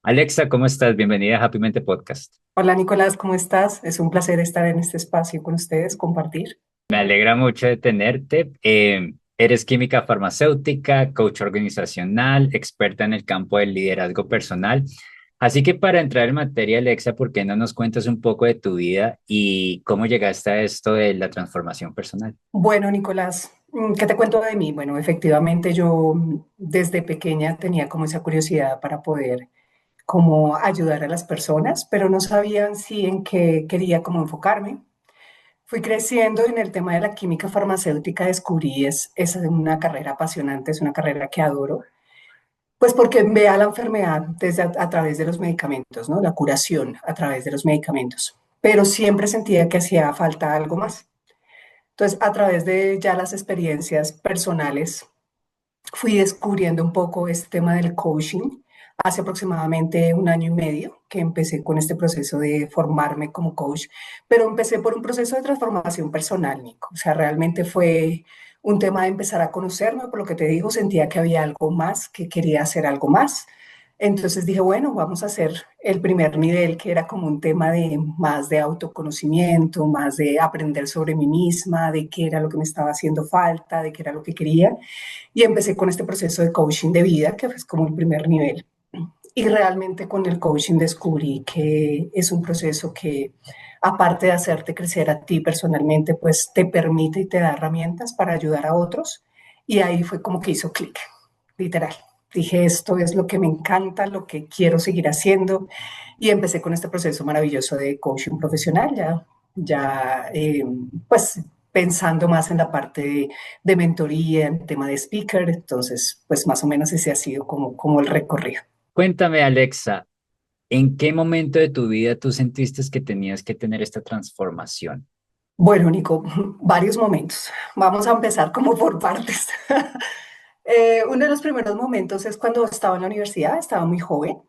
Alexa, ¿cómo estás? Bienvenida a Happy Mente Podcast. Hola Nicolás, ¿cómo estás? Es un placer estar en este espacio con ustedes, compartir. Me alegra mucho de tenerte. Eres química farmacéutica, coach organizacional, experta en el campo del liderazgo personal. Así que para entrar en materia, Alexa, ¿por qué no nos cuentas un poco de tu vida y cómo llegaste a esto de la transformación personal? Bueno, Nicolás, ¿qué te cuento de mí? Bueno, efectivamente yo desde pequeña tenía como esa curiosidad para poder como ayudar a las personas, pero no sabían si en qué quería como enfocarme. Fui creciendo en el tema de la química farmacéutica, descubrí es una carrera apasionante, es una carrera que adoro. Pues porque vea la enfermedad desde a través de los medicamentos, ¿no? La curación a través de los medicamentos. Pero siempre sentía que hacía falta algo más. Entonces, a través de ya las experiencias personales, fui descubriendo un poco este tema del coaching. Hace aproximadamente un año y medio que empecé con este proceso de formarme como coach, pero empecé por un proceso de transformación personal, Nico. O sea, realmente fue un tema de empezar a conocerme, por lo que te digo, sentía que había algo más, que quería hacer algo más. Entonces dije, bueno, vamos a hacer el primer nivel, que era como un tema de más de autoconocimiento, más de aprender sobre mí misma, de qué era lo que me estaba haciendo falta, de qué era lo que quería. Y empecé con este proceso de coaching de vida, que fue como el primer nivel. Y realmente con el coaching descubrí que es un proceso que, aparte de hacerte crecer a ti personalmente, pues te permite y te da herramientas para ayudar a otros. Y ahí fue como que hizo clic, literal. Dije, esto es lo que me encanta, lo que quiero seguir haciendo. Y empecé con este proceso maravilloso de coaching profesional, pues pensando más en la parte de mentoría, en tema de speaker. Entonces, pues más o menos ese ha sido como el recorrido. Cuéntame, Alexa, ¿en qué momento de tu vida tú sentiste que tenías que tener esta transformación? Bueno, Nico, varios momentos. Vamos a empezar como por partes. Uno de los primeros momentos es cuando estaba en la universidad, estaba muy joven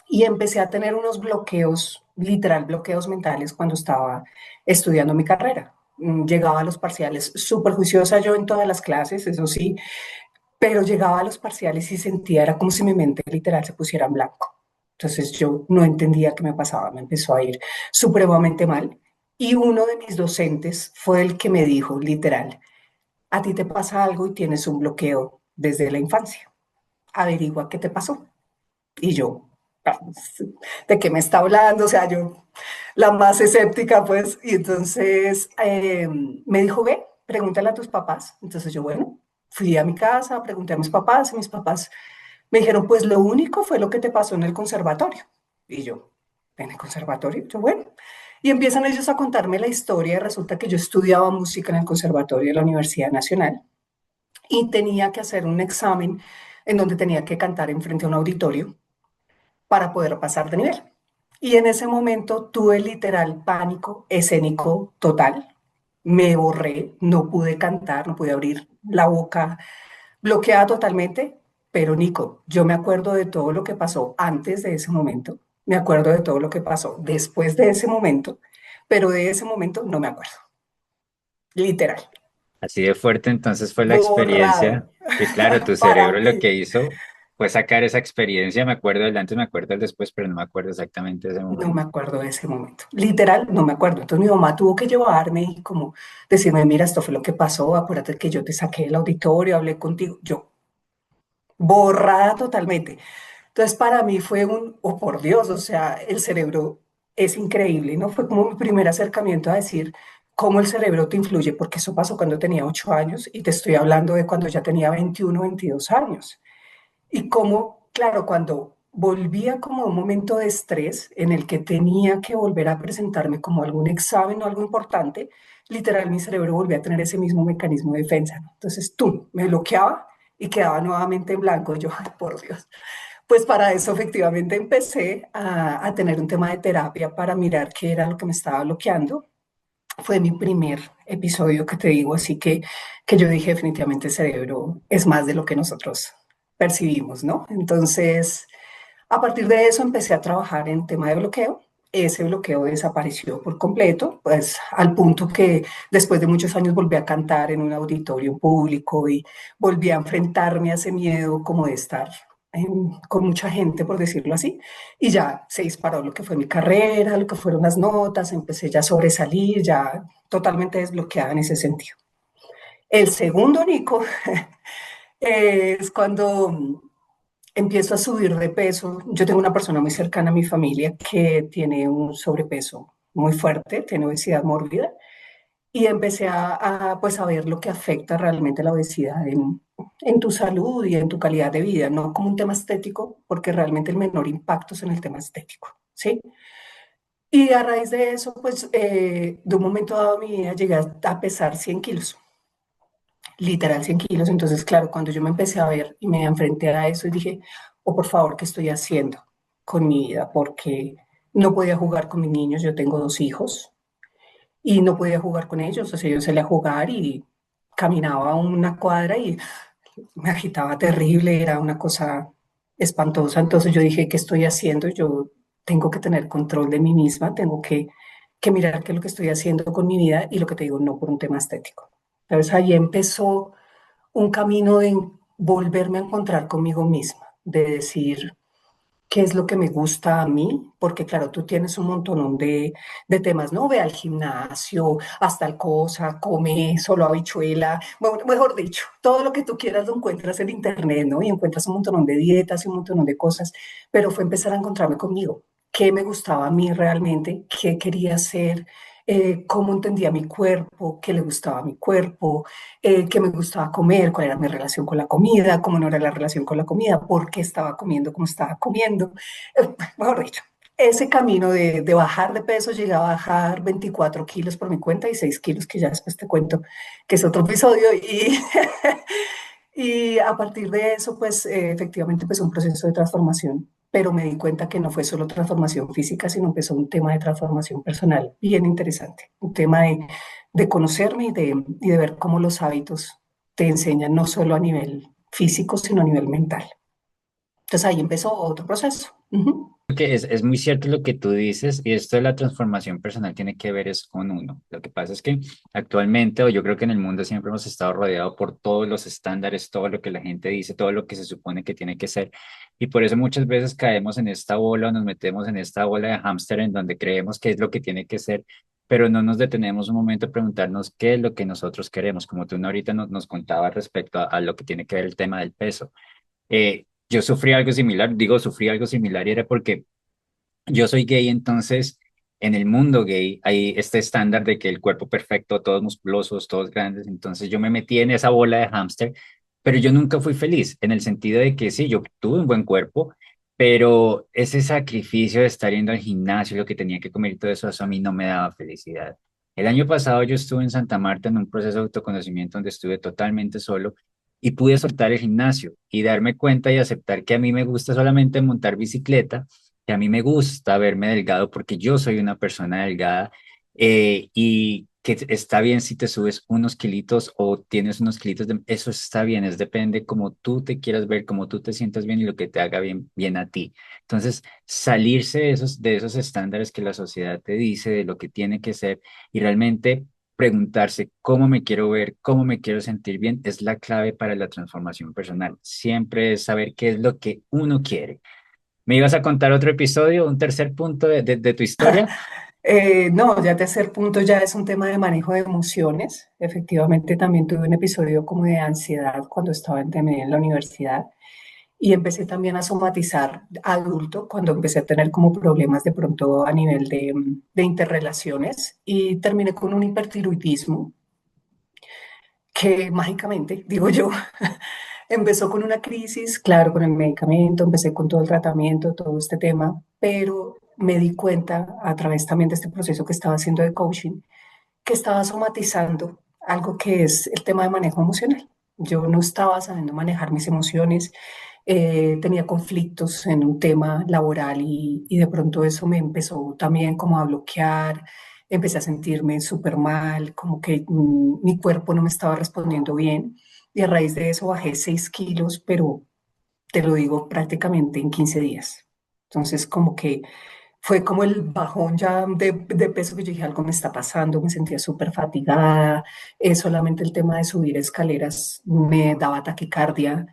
y empecé a tener unos bloqueos, literal bloqueos mentales cuando estaba estudiando mi carrera. Llegaba a los parciales súper juiciosa yo en todas las clases, eso sí, pero llegaba a los parciales y sentía, era como si mi mente literal se pusiera en blanco. Entonces yo no entendía qué me pasaba, me empezó a ir supremamente mal. Y uno de mis docentes fue el que me dijo, literal, a ti te pasa algo y tienes un bloqueo desde la infancia. Averigua qué te pasó. Y yo, "Ah, ¿de qué me está hablando?" O sea, yo, la más escéptica, pues. Y entonces me dijo, ve, pregúntale a tus papás. Entonces yo, bueno, fui a mi casa, pregunté a mis papás y mis papás me dijeron, pues lo único fue lo que te pasó en el conservatorio. Y yo, ¿en el conservatorio? Yo, bueno. Y empiezan ellos a contarme la historia. Resulta que yo estudiaba música en el conservatorio de la Universidad Nacional y tenía que hacer un examen en donde tenía que cantar en frente a un auditorio para poder pasar de nivel. Y en ese momento tuve literal pánico escénico total. Me borré, no pude cantar, no pude abrir la boca, bloqueada totalmente. Pero Nico, yo me acuerdo de todo lo que pasó antes de ese momento, me acuerdo de todo lo que pasó después de ese momento, pero de ese momento no me acuerdo, literal, Así de fuerte entonces fue la experiencia borrado que claro, tu para cerebro lo mí. que hizo fue sacar esa experiencia, me acuerdo del antes, me acuerdo del después, pero no me acuerdo exactamente de ese No me momento. acuerdo de ese momento. Literal, no me acuerdo. Entonces mi mamá tuvo que llevarme y como decirme, mira, esto fue lo que pasó, acuérdate que yo te saqué del auditorio, hablé contigo. Yo, borrada totalmente. Entonces para mí fue un, oh por Dios, o sea, el cerebro es increíble, ¿no? Fue como mi primer acercamiento a decir cómo el cerebro te influye, porque eso pasó cuando tenía 8 años y te estoy hablando de cuando ya tenía 21, 22 años. Y cómo, claro, cuando volvía como un momento de estrés en el que tenía que volver a presentarme como algún examen o algo importante, literal mi cerebro volvía a tener ese mismo mecanismo de defensa, ¿no? Entonces tú me bloqueaba y quedaba nuevamente en blanco. Yo, ay, por Dios. Pues para eso efectivamente empecé a tener un tema de terapia para mirar qué era lo que me estaba bloqueando. Fue mi primer episodio que te digo, así que yo dije definitivamente el cerebro es más de lo que nosotros percibimos, ¿no? Entonces, a partir de eso empecé a trabajar en tema de bloqueo. Ese bloqueo desapareció por completo, pues al punto que después de muchos años volví a cantar en un auditorio público y volví a enfrentarme a ese miedo como de estar con mucha gente, por decirlo así, y ya se disparó lo que fue mi carrera, lo que fueron las notas, empecé ya a sobresalir, ya totalmente desbloqueada en ese sentido. El segundo, Nico, es cuando empiezo a subir de peso. Yo tengo una persona muy cercana a mi familia que tiene un sobrepeso muy fuerte, tiene obesidad mórbida, y empecé pues, a ver lo que afecta realmente la obesidad en tu salud y en tu calidad de vida, no como un tema estético, porque realmente el menor impacto es en el tema estético, ¿sí? Y a raíz de eso, pues, de un momento dado a mi vida llegué a pesar 100 kilos, literal 100 kilos. Entonces, claro, cuando yo me empecé a ver y me enfrenté a eso y dije, oh, por favor, ¿qué estoy haciendo con mi vida? Porque no podía jugar con mis niños, yo tengo dos hijos, y no podía jugar con ellos, o sea, yo salía a jugar y caminaba una cuadra y me agitaba terrible, era una cosa espantosa. Entonces yo dije, ¿qué estoy haciendo? Yo tengo que tener control de mí misma, tengo que mirar qué es lo que estoy haciendo con mi vida, y lo que te digo, no por un tema estético. Entonces ahí empezó un camino de volverme a encontrar conmigo misma, de decir, qué es lo que me gusta a mí, porque claro, tú tienes un montón de temas, ¿no? Ve al gimnasio, haz tal cosa, come solo habichuela, bueno, mejor dicho, todo lo que tú quieras lo encuentras en internet, ¿no? Y encuentras un montón de dietas y un montón de cosas, pero fue empezar a encontrarme conmigo, qué me gustaba a mí realmente, qué quería hacer, cómo entendía mi cuerpo, qué le gustaba a mi cuerpo, qué me gustaba comer, cuál era mi relación con la comida, cómo no era la relación con la comida, por qué estaba comiendo como estaba comiendo. Mejor dicho, ese camino de bajar de peso, llegué a bajar 24 kilos por mi cuenta y 6 kilos que ya después te cuento, que es otro episodio. Y, y a partir de eso, pues efectivamente empezó un proceso de transformación, pero me di cuenta que no fue solo transformación física, sino empezó un tema de transformación personal bien interesante, un tema de conocerme y de ver cómo los hábitos te enseñan no solo a nivel físico, sino a nivel mental. Entonces ahí empezó otro proceso. Ujú. Que es muy cierto lo que tú dices y esto de la transformación personal tiene que ver es con uno. Lo que pasa es que actualmente, o yo creo que en el mundo siempre hemos estado rodeados por todos los estándares, todo lo que la gente dice, todo lo que se supone que tiene que ser. Y por eso muchas veces caemos en esta bola o nos metemos en esta bola de hámster en donde creemos que es lo que tiene que ser, pero no nos detenemos un momento a preguntarnos qué es lo que nosotros queremos, como tú ahorita nos contabas respecto a lo que tiene que ver el tema del peso. Yo sufrí algo similar, digo, sufrí algo similar y era porque yo soy gay, entonces en el mundo gay hay este estándar de que el cuerpo perfecto, todos musculosos, todos grandes, entonces yo me metí en esa bola de hámster, pero yo nunca fui feliz, en el sentido de que sí, yo tuve un buen cuerpo, pero ese sacrificio de estar yendo al gimnasio, lo que tenía que comer y todo eso, eso a mí no me daba felicidad. El año pasado yo estuve en Santa Marta en un proceso de autoconocimiento donde estuve totalmente solo y pude soltar el gimnasio y darme cuenta y aceptar que a mí me gusta solamente montar bicicleta, que a mí me gusta verme delgado porque yo soy una persona delgada, y que está bien si te subes unos kilitos o tienes unos kilitos, eso está bien, es depende como tú te quieras ver, como tú te sientas bien y lo que te haga bien, bien a ti. Entonces, salirse de esos estándares que la sociedad te dice, de lo que tiene que ser y realmente preguntarse cómo me quiero ver, cómo me quiero sentir bien, es la clave para la transformación personal. Siempre es saber qué es lo que uno quiere. ¿Me ibas a contar otro episodio, un tercer punto de tu historia? No, ya tercer punto ya es un tema de manejo de emociones. Efectivamente, también tuve un episodio como de ansiedad cuando estaba también en la universidad, y empecé también a somatizar adulto cuando empecé a tener como problemas de pronto a nivel de interrelaciones, y terminé con un hipertiroidismo que mágicamente, digo yo, empezó con una crisis, claro, con el medicamento, empecé con todo el tratamiento, todo este tema, pero me di cuenta a través también de este proceso que estaba haciendo de coaching, que estaba somatizando algo que es el tema de manejo emocional. Yo no estaba sabiendo manejar mis emociones, tenía conflictos en un tema laboral, y de pronto eso me empezó también como a bloquear, empecé a sentirme súper mal, como que mi cuerpo no me estaba respondiendo bien, y a raíz de eso bajé 6 kilos, pero te lo digo prácticamente en 15 días. Entonces como que fue como el bajón ya de peso, que yo dije, algo me está pasando, me sentía súper fatigada, solamente el tema de subir escaleras me daba taquicardia,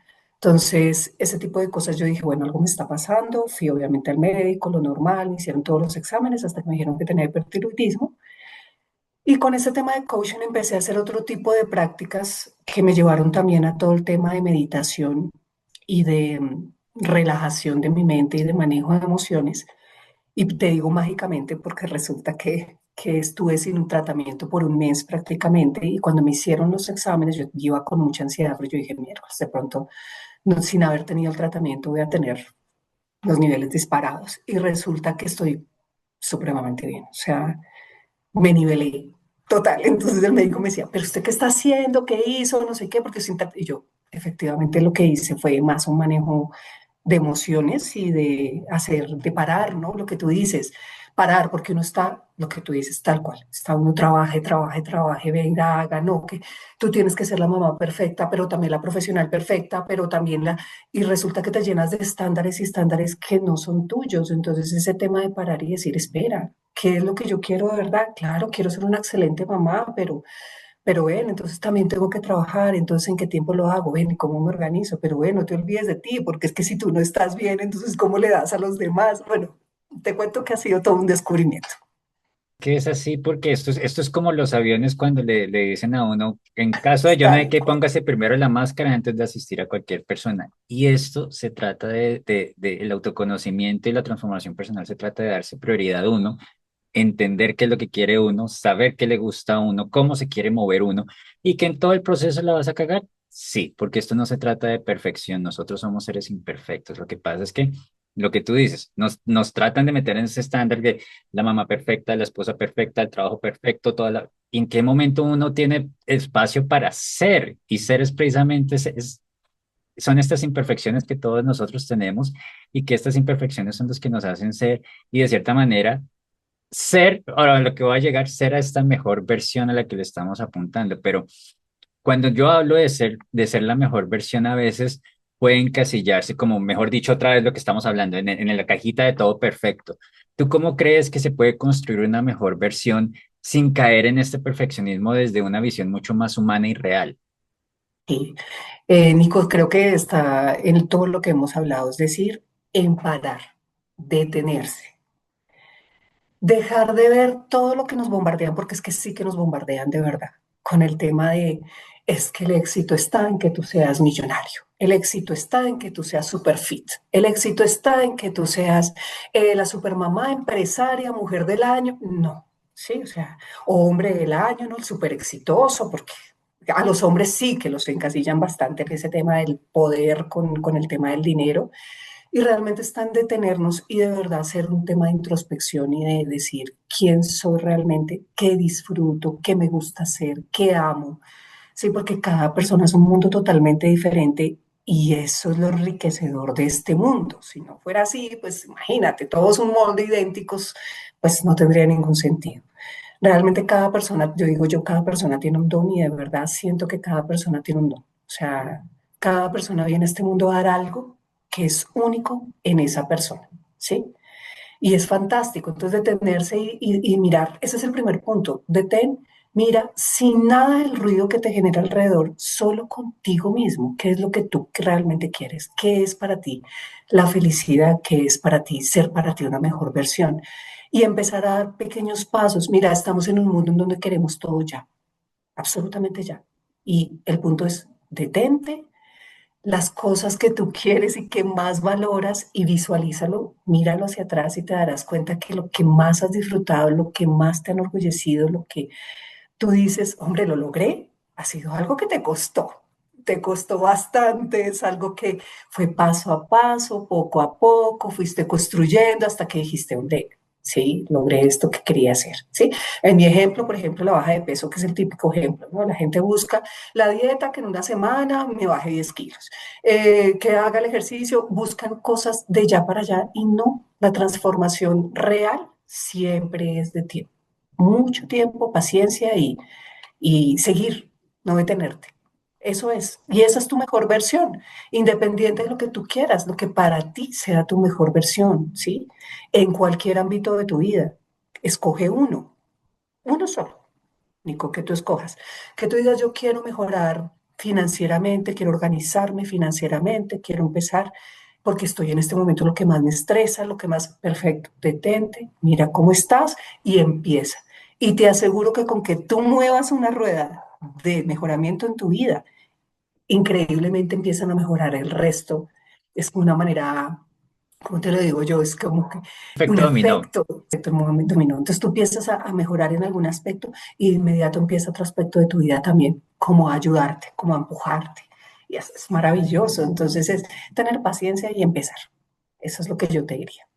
Entonces, ese tipo de cosas yo dije, bueno, algo me está pasando. Fui obviamente al médico, lo normal, me hicieron todos los exámenes hasta que me dijeron que tenía hipertiroidismo. Y con ese tema de coaching empecé a hacer otro tipo de prácticas que me llevaron también a todo el tema de meditación y de relajación de mi mente y de manejo de emociones. Y te digo mágicamente porque resulta que estuve sin un tratamiento por un mes prácticamente y cuando me hicieron los exámenes yo iba con mucha ansiedad, pero yo dije, mierda, de pronto no, sin haber tenido el tratamiento voy a tener los niveles disparados y resulta que estoy supremamente bien, o sea, me nivelé total. Entonces el médico me decía, pero usted qué está haciendo, qué hizo, no sé qué, porque y yo efectivamente lo que hice fue más un manejo de emociones y de hacer, de parar, ¿no? Lo que tú dices, parar, porque uno está, lo que tú dices, tal cual, está uno trabaje, trabaje, trabaje, venga, haga, no, que tú tienes que ser la mamá perfecta, pero también la profesional perfecta, pero también la, y resulta que te llenas de estándares y estándares que no son tuyos, entonces ese tema de parar y decir, espera, ¿qué es lo que yo quiero de verdad? Claro, quiero ser una excelente mamá, pero ven, entonces también tengo que trabajar, entonces ¿en qué tiempo lo hago? Ven, ¿y cómo me organizo? Pero bueno, no te olvides de ti, porque es que si tú no estás bien, entonces ¿cómo le das a los demás? Bueno, te cuento que ha sido todo un descubrimiento. Que es así porque esto es como los aviones cuando le dicen a uno, en caso de yo no hay Tal que cual. póngase primero la máscara antes de asistir a cualquier persona. Y esto se trata de el autoconocimiento y la transformación personal, se trata de darse prioridad a uno, entender qué es lo que quiere uno, saber qué le gusta a uno, cómo se quiere mover uno y que en todo el proceso la vas a cagar. Sí, porque esto no se trata de perfección, nosotros somos seres imperfectos. Lo que pasa es que lo que tú dices, nos tratan de meter en ese estándar de la mamá perfecta, la esposa perfecta, el trabajo perfecto, ¿y en qué momento uno tiene espacio para ser? Y ser es precisamente, son estas imperfecciones que todos nosotros tenemos y que estas imperfecciones son las que nos hacen ser y de cierta manera ser, ahora lo que va a llegar, ser a esta mejor versión a la que le estamos apuntando, pero cuando yo hablo de ser la mejor versión, a veces puede encasillarse, como mejor dicho, otra vez lo que estamos hablando, en la cajita de todo perfecto. ¿Tú cómo crees que se puede construir una mejor versión sin caer en este perfeccionismo desde una visión mucho más humana y real? Sí. Nico, creo que está en todo lo que hemos hablado, es decir, en parar, detenerse. Dejar de ver todo lo que nos bombardean, porque es que sí que nos bombardean de verdad, con el tema de, es que el éxito está en que tú seas millonario, el éxito está en que tú seas super fit, el éxito está en que tú seas la supermamá, empresaria, mujer del año, no, sí, o sea, o hombre del año, ¿no? El súper exitoso, porque a los hombres sí que los encasillan bastante en ese tema del poder con el tema del dinero y realmente está en detenernos y de verdad hacer un tema de introspección y de decir quién soy realmente, qué disfruto, qué me gusta hacer, qué amo. Sí, porque cada persona es un mundo totalmente diferente y eso es lo enriquecedor de este mundo. Si no fuera así, pues imagínate, todos un molde idénticos, pues no tendría ningún sentido. Realmente cada persona, yo digo yo, cada persona tiene un don y de verdad siento que cada persona tiene un don. O sea, cada persona viene a este mundo a dar algo que es único en esa persona, ¿sí? Y es fantástico. Entonces, detenerse y mirar, ese es el primer punto. Detén, mira, sin nada del ruido que te genera alrededor, solo contigo mismo. ¿Qué es lo que tú realmente quieres? ¿Qué es para ti la felicidad? ¿Qué es para ti ser para ti una mejor versión? Y empezar a dar pequeños pasos. Mira, estamos en un mundo en donde queremos todo ya, absolutamente ya. Y el punto es, detente, las cosas que tú quieres y que más valoras y visualízalo, míralo hacia atrás y te darás cuenta que lo que más has disfrutado, lo que más te ha enorgullecido, lo que tú dices, hombre, lo logré, ha sido algo que te costó bastante, es algo que fue paso a paso, poco a poco, fuiste construyendo hasta que dijiste, hombre, sí, logré esto que quería hacer, ¿sí? En mi ejemplo, por ejemplo, la baja de peso, que es el típico ejemplo, ¿no? La gente busca la dieta que en una semana me baje 10 kilos, que haga el ejercicio, buscan cosas de ya para allá y no, la transformación real siempre es de tiempo mucho tiempo, paciencia y seguir, no detenerte. Eso es. Y esa es tu mejor versión, independiente de lo que tú quieras, lo que para ti sea tu mejor versión, ¿sí? En cualquier ámbito de tu vida. Escoge uno solo, Nico, que tú escojas. Que tú digas, yo quiero mejorar financieramente, quiero organizarme financieramente, quiero empezar porque estoy en este momento lo que más me estresa, lo que más, perfecto, detente, mira cómo estás y empieza. Y te aseguro que con que tú muevas una rueda de mejoramiento en tu vida, increíblemente empiezan a mejorar el resto. Es una manera, ¿cómo te lo digo yo? Es como que un Efecto dominó. efecto dominó. Entonces tú empiezas a mejorar en algún aspecto y de inmediato empieza otro aspecto de tu vida también, como a ayudarte, como a empujarte. Y es maravilloso. Entonces es tener paciencia y empezar. Eso es lo que yo te diría.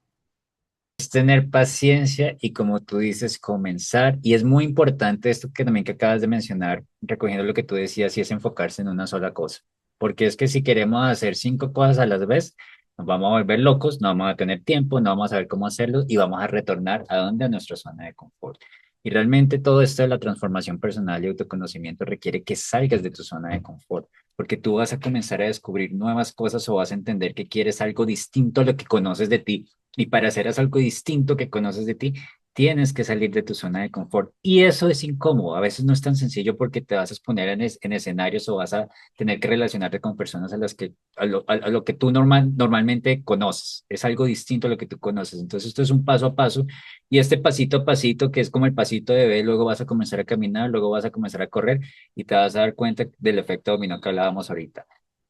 Es tener paciencia y como tú dices, comenzar. Y es muy importante esto que también que acabas de mencionar, recogiendo lo que tú decías, y es enfocarse en una sola cosa. Porque es que si queremos hacer 5 cosas a la vez, nos vamos a volver locos, no vamos a tener tiempo, no vamos a saber cómo hacerlo y vamos a retornar a donde, a nuestra zona de confort. Y realmente todo esto de la transformación personal y autoconocimiento requiere que salgas de tu zona de confort, porque tú vas a comenzar a descubrir nuevas cosas o vas a entender que quieres algo distinto a lo que conoces de ti y para hacer algo distinto que conoces de ti, tienes que salir de tu zona de confort. Y eso es incómodo. A veces no es tan sencillo porque te vas a exponer en escenarios o vas a tener que relacionarte con personas a las que, a lo que tú normalmente conoces. Es algo distinto a lo que tú conoces. Entonces, esto es un paso a paso. Y este pasito a pasito, que es como el pasito de bebé, luego vas a comenzar a caminar, luego vas a comenzar a correr y te vas a dar cuenta del efecto dominó que hablábamos ahorita.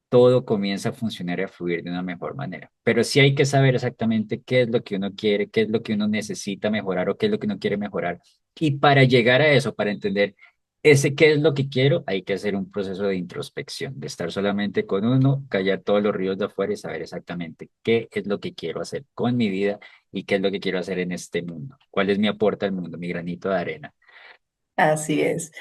Todo comienza a funcionar y a fluir de una mejor manera. Pero sí hay que saber exactamente qué es lo que uno quiere, qué es lo que uno necesita mejorar o qué es lo que uno quiere mejorar. Y para llegar a eso, para entender ese qué es lo que quiero, hay que hacer un proceso de introspección, de estar solamente con uno, callar todos los ríos de afuera y saber exactamente qué es lo que quiero hacer con mi vida y qué es lo que quiero hacer en este mundo. ¿Cuál es mi aporte al mundo, mi granito de arena? Así es.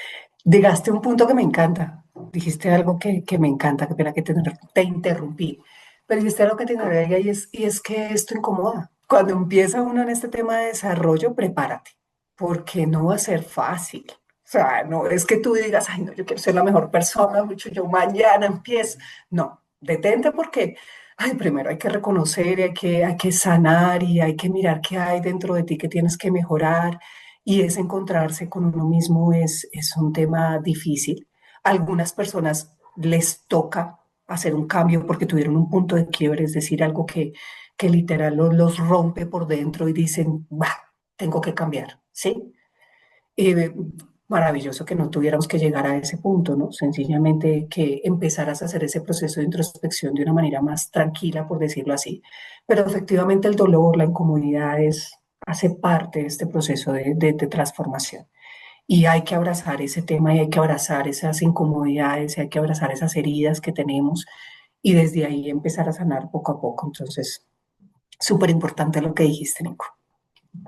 Llegaste a un punto que me encanta. Dijiste algo que me encanta, qué pena que te interrumpí. Pero dijiste algo que te interrumpí y es que esto incomoda. Cuando empieza uno en este tema de desarrollo, prepárate, porque no va a ser fácil. O sea, no es que tú digas, ay, no, yo quiero ser la mejor persona, mucho, yo mañana empiezo. No, detente porque, ay, primero hay que reconocer, hay que sanar y hay que mirar qué hay dentro de ti que tienes que mejorar y es encontrarse con uno mismo es un tema difícil. A algunas personas les toca hacer un cambio porque tuvieron un punto de quiebre, es decir, algo que literal los rompe por dentro y dicen, bah, tengo que cambiar, ¿sí? Eh, Maravilloso que no tuviéramos que llegar a ese punto, ¿no? Sencillamente que empezaras a hacer ese proceso de introspección de una manera más tranquila, por decirlo así. Pero efectivamente el dolor, la incomodidad hace parte de este proceso de transformación. Y hay que abrazar ese tema y hay que abrazar esas incomodidades y hay que abrazar esas heridas que tenemos y desde ahí empezar a sanar poco a poco. Entonces, súper importante lo que dijiste, Nico.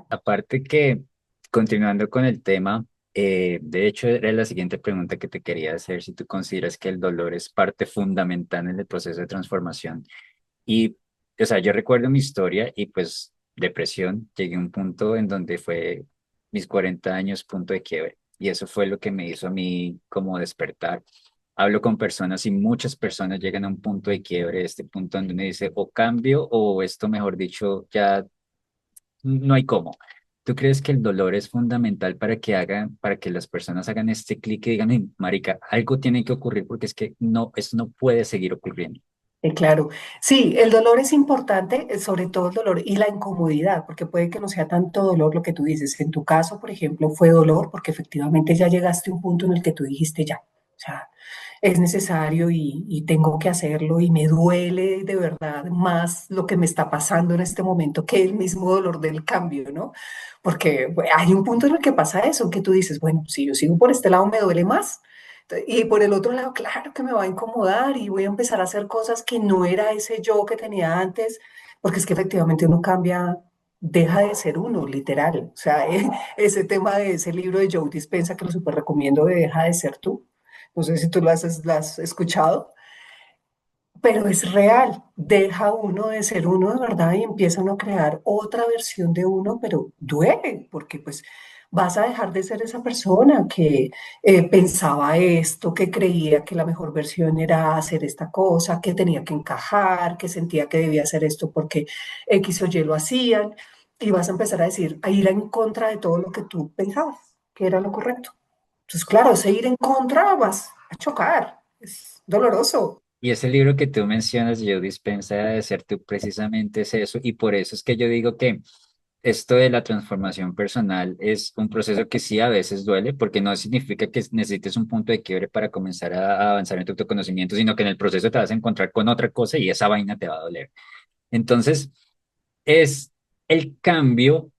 Aparte que, continuando con el tema, de hecho era la siguiente pregunta que te quería hacer, si tú consideras que el dolor es parte fundamental en el proceso de transformación. Y, o sea, yo recuerdo mi historia y pues depresión, llegué a un punto en donde fue mis 40 años punto de quiebre. Y eso fue lo que me hizo a mí como despertar. Hablo con personas y muchas personas llegan a un punto de quiebre, este punto donde uno dice o cambio o esto, mejor dicho, ya no hay cómo. ¿Tú crees que el dolor es fundamental para que hagan, para que las personas hagan este clic y digan, "Ay, marica, algo tiene que ocurrir porque es que no, esto no puede seguir ocurriendo"? Claro, sí, el dolor es importante, sobre todo el dolor y la incomodidad, porque puede que no sea tanto dolor lo que tú dices. En tu caso, por ejemplo, fue dolor porque efectivamente ya llegaste a un punto en el que tú dijiste ya, o sea, es necesario y tengo que hacerlo y me duele de verdad más lo que me está pasando en este momento que el mismo dolor del cambio, ¿no? Porque bueno, hay un punto en el que pasa eso, que tú dices, bueno, si yo sigo por este lado me duele más. Y por el otro lado, claro que me va a incomodar y voy a empezar a hacer cosas que no era ese yo que tenía antes, porque es que efectivamente uno cambia, deja de ser uno, literal. O sea, ese tema de ese libro de Joe Dispenza que lo súper recomiendo de Deja de ser tú. No sé si tú lo has escuchado, pero es real. Deja uno de ser uno de verdad y empieza uno a crear otra versión de uno, pero duele, porque pues vas a dejar de ser esa persona que pensaba esto, que creía que la mejor versión era hacer esta cosa, que tenía que encajar, que sentía que debía hacer esto porque X o Y lo hacían, y vas a empezar a decir, a ir en contra de todo lo que tú pensabas que era lo correcto. Entonces, claro, ese ir en contra vas a chocar. es doloroso. Y ese libro que tú mencionas, Joe Dispensa de ser tú, precisamente es eso. Y por eso es que yo digo que esto de la transformación personal es un proceso que sí a veces duele, porque no significa que necesites un punto de quiebre para comenzar a avanzar en tu autoconocimiento, sino que en el proceso te vas a encontrar con otra cosa y esa vaina te va a doler. Entonces, es el cambio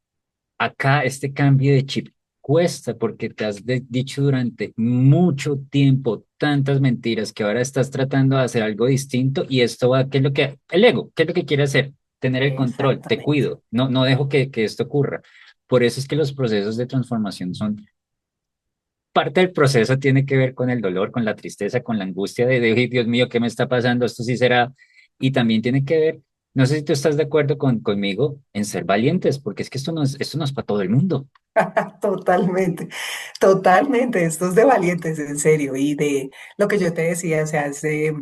acá, este cambio de chip cuesta porque te has dicho durante mucho tiempo tantas mentiras que ahora estás tratando de hacer algo distinto y esto va, ¿qué es lo que, el ego, qué es lo que quiere hacer? Tener el control, te Exactamente. cuido, no dejo que esto ocurra. Por eso es que los procesos de transformación son parte del proceso, tiene que ver con el dolor, con la tristeza, con la angustia de "Ay, Dios mío, ¿qué me está pasando? Esto sí será". Y también tiene que ver, no sé si tú estás de acuerdo conmigo en ser valientes, porque es que esto no es para todo el mundo. Totalmente, totalmente. Esto es de valientes, en serio. Y de lo que yo te decía, o sea, es de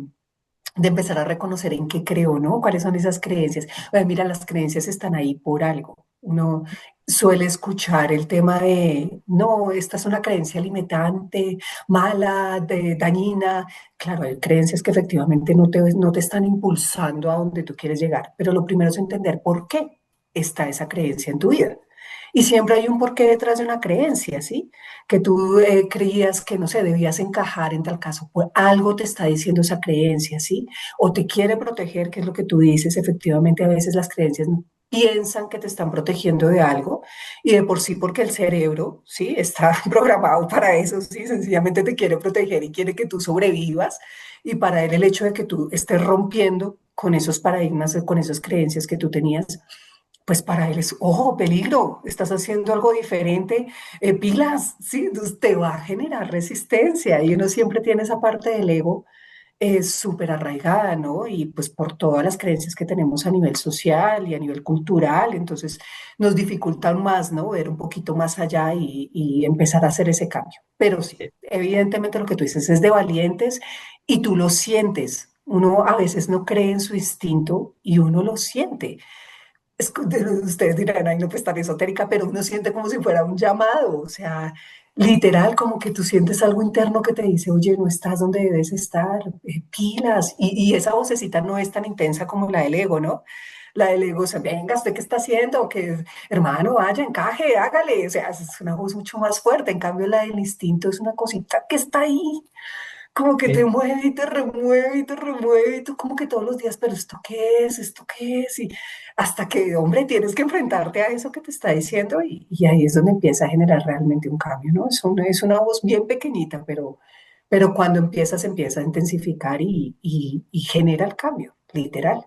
empezar a reconocer en qué creo, ¿no? ¿Cuáles son esas creencias? Oye, mira, las creencias están ahí por algo. Uno suele escuchar el tema de, no, esta es una creencia limitante, mala, dañina. Claro, hay creencias que efectivamente no te están impulsando a donde tú quieres llegar, pero lo primero es entender por qué está esa creencia en tu vida. Y siempre hay un porqué detrás de una creencia, ¿sí? Que tú creías que, no sé, debías encajar en tal caso, pues algo te está diciendo esa creencia, ¿sí? O te quiere proteger, que es lo que tú dices, efectivamente a veces las creencias piensan que te están protegiendo de algo y de por sí porque el cerebro, ¿sí? Está programado para eso, ¿sí? Sencillamente te quiere proteger y quiere que tú sobrevivas y para él el hecho de que tú estés rompiendo con esos paradigmas, con esas creencias que tú tenías, pues para él es, ojo, peligro, estás haciendo algo diferente, pilas, sí, entonces te va a generar resistencia y uno siempre tiene esa parte del ego súper arraigada, ¿no? Y pues por todas las creencias que tenemos a nivel social y a nivel cultural, entonces nos dificultan más, ¿no? Ver un poquito más allá y empezar a hacer ese cambio. Pero sí, evidentemente lo que tú dices es de valientes y tú lo sientes. Uno a veces no cree en su instinto y uno lo siente. Ustedes dirán, ay, no, pues tan esotérica, pero uno siente como si fuera un llamado, o sea, literal, como que tú sientes algo interno que te dice, oye, no estás donde debes estar, pilas, y esa vocecita no es tan intensa como la del ego, ¿no? La del ego, o sea, venga, ¿usted qué está haciendo? Que, hermano, vaya, encaje, hágale, o sea, es una voz mucho más fuerte, en cambio la del instinto es una cosita que está ahí, como que te Sí. mueve y te remueve y te remueve y tú como que todos los días, pero ¿esto qué es? ¿Esto qué es? Y hasta que, hombre, tienes que enfrentarte a eso que te está diciendo y ahí es donde empieza a generar realmente un cambio, ¿no? Es una voz bien pequeñita, pero cuando empiezas, empieza a intensificar y genera el cambio, literal.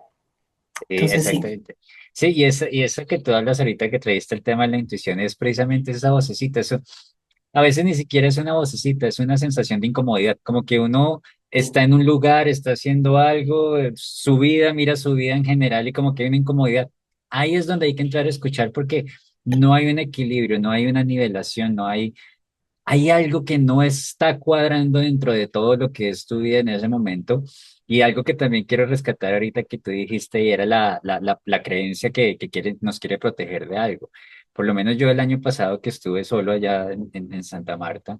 Sí, Entonces, sí. exactamente. Sí, y eso que tú hablas ahorita que traíste el tema de la intuición es precisamente esa vocecita. Eso a veces ni siquiera es una vocecita, es una sensación de incomodidad, como que uno está en un lugar, está haciendo algo, su vida, mira su vida en general y como que hay una incomodidad. Ahí es donde hay que entrar a escuchar porque no hay un equilibrio, no hay una nivelación, hay algo que no está cuadrando dentro de todo lo que es tu vida en ese momento. Y algo que también quiero rescatar ahorita que tú dijiste y era la creencia que nos quiere proteger de algo. Por lo menos yo el año pasado que estuve solo allá en Santa Marta,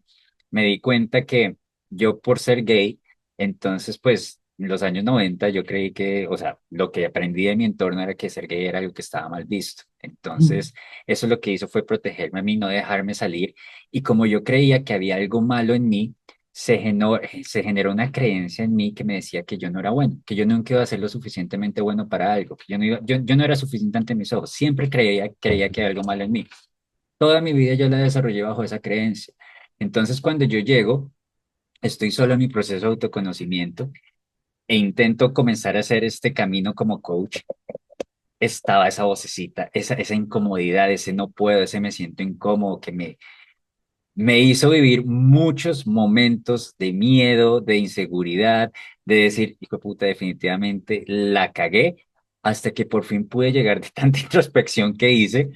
me di cuenta que yo por ser gay, entonces pues en los años 90 yo creí que, o sea, lo que aprendí de mi entorno era que ser gay era algo que estaba mal visto. Entonces eso lo que hizo fue protegerme a mí, no dejarme salir y como yo creía que había algo malo en mí, se generó una creencia en mí que me decía que yo no era bueno, que yo nunca iba a ser lo suficientemente bueno para algo, que yo no era suficiente ante mis ojos. Siempre creía que había algo malo en mí. Toda mi vida yo la desarrollé bajo esa creencia. Entonces, cuando yo llego, estoy solo en mi proceso de autoconocimiento e intento comenzar a hacer este camino como coach. Estaba esa vocecita, esa incomodidad, ese no puedo, ese me siento incómodo, que me hizo vivir muchos momentos de miedo, de inseguridad, de decir, hijo de puta, definitivamente la cagué, hasta que por fin pude llegar de tanta introspección que hice,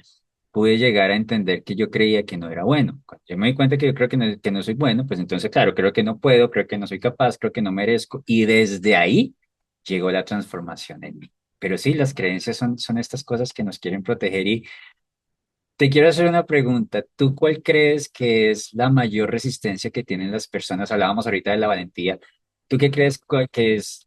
pude llegar a entender que yo creía que no era bueno. Cuando yo me di cuenta que yo creo que no soy bueno, pues entonces, claro, creo que no puedo, creo que no soy capaz, creo que no merezco, y desde ahí llegó la transformación en mí. Pero sí, las creencias son estas cosas que nos quieren proteger y te quiero hacer una pregunta. ¿Tú cuál crees que es la mayor resistencia que tienen las personas? Hablábamos ahorita de la valentía. ¿Tú qué crees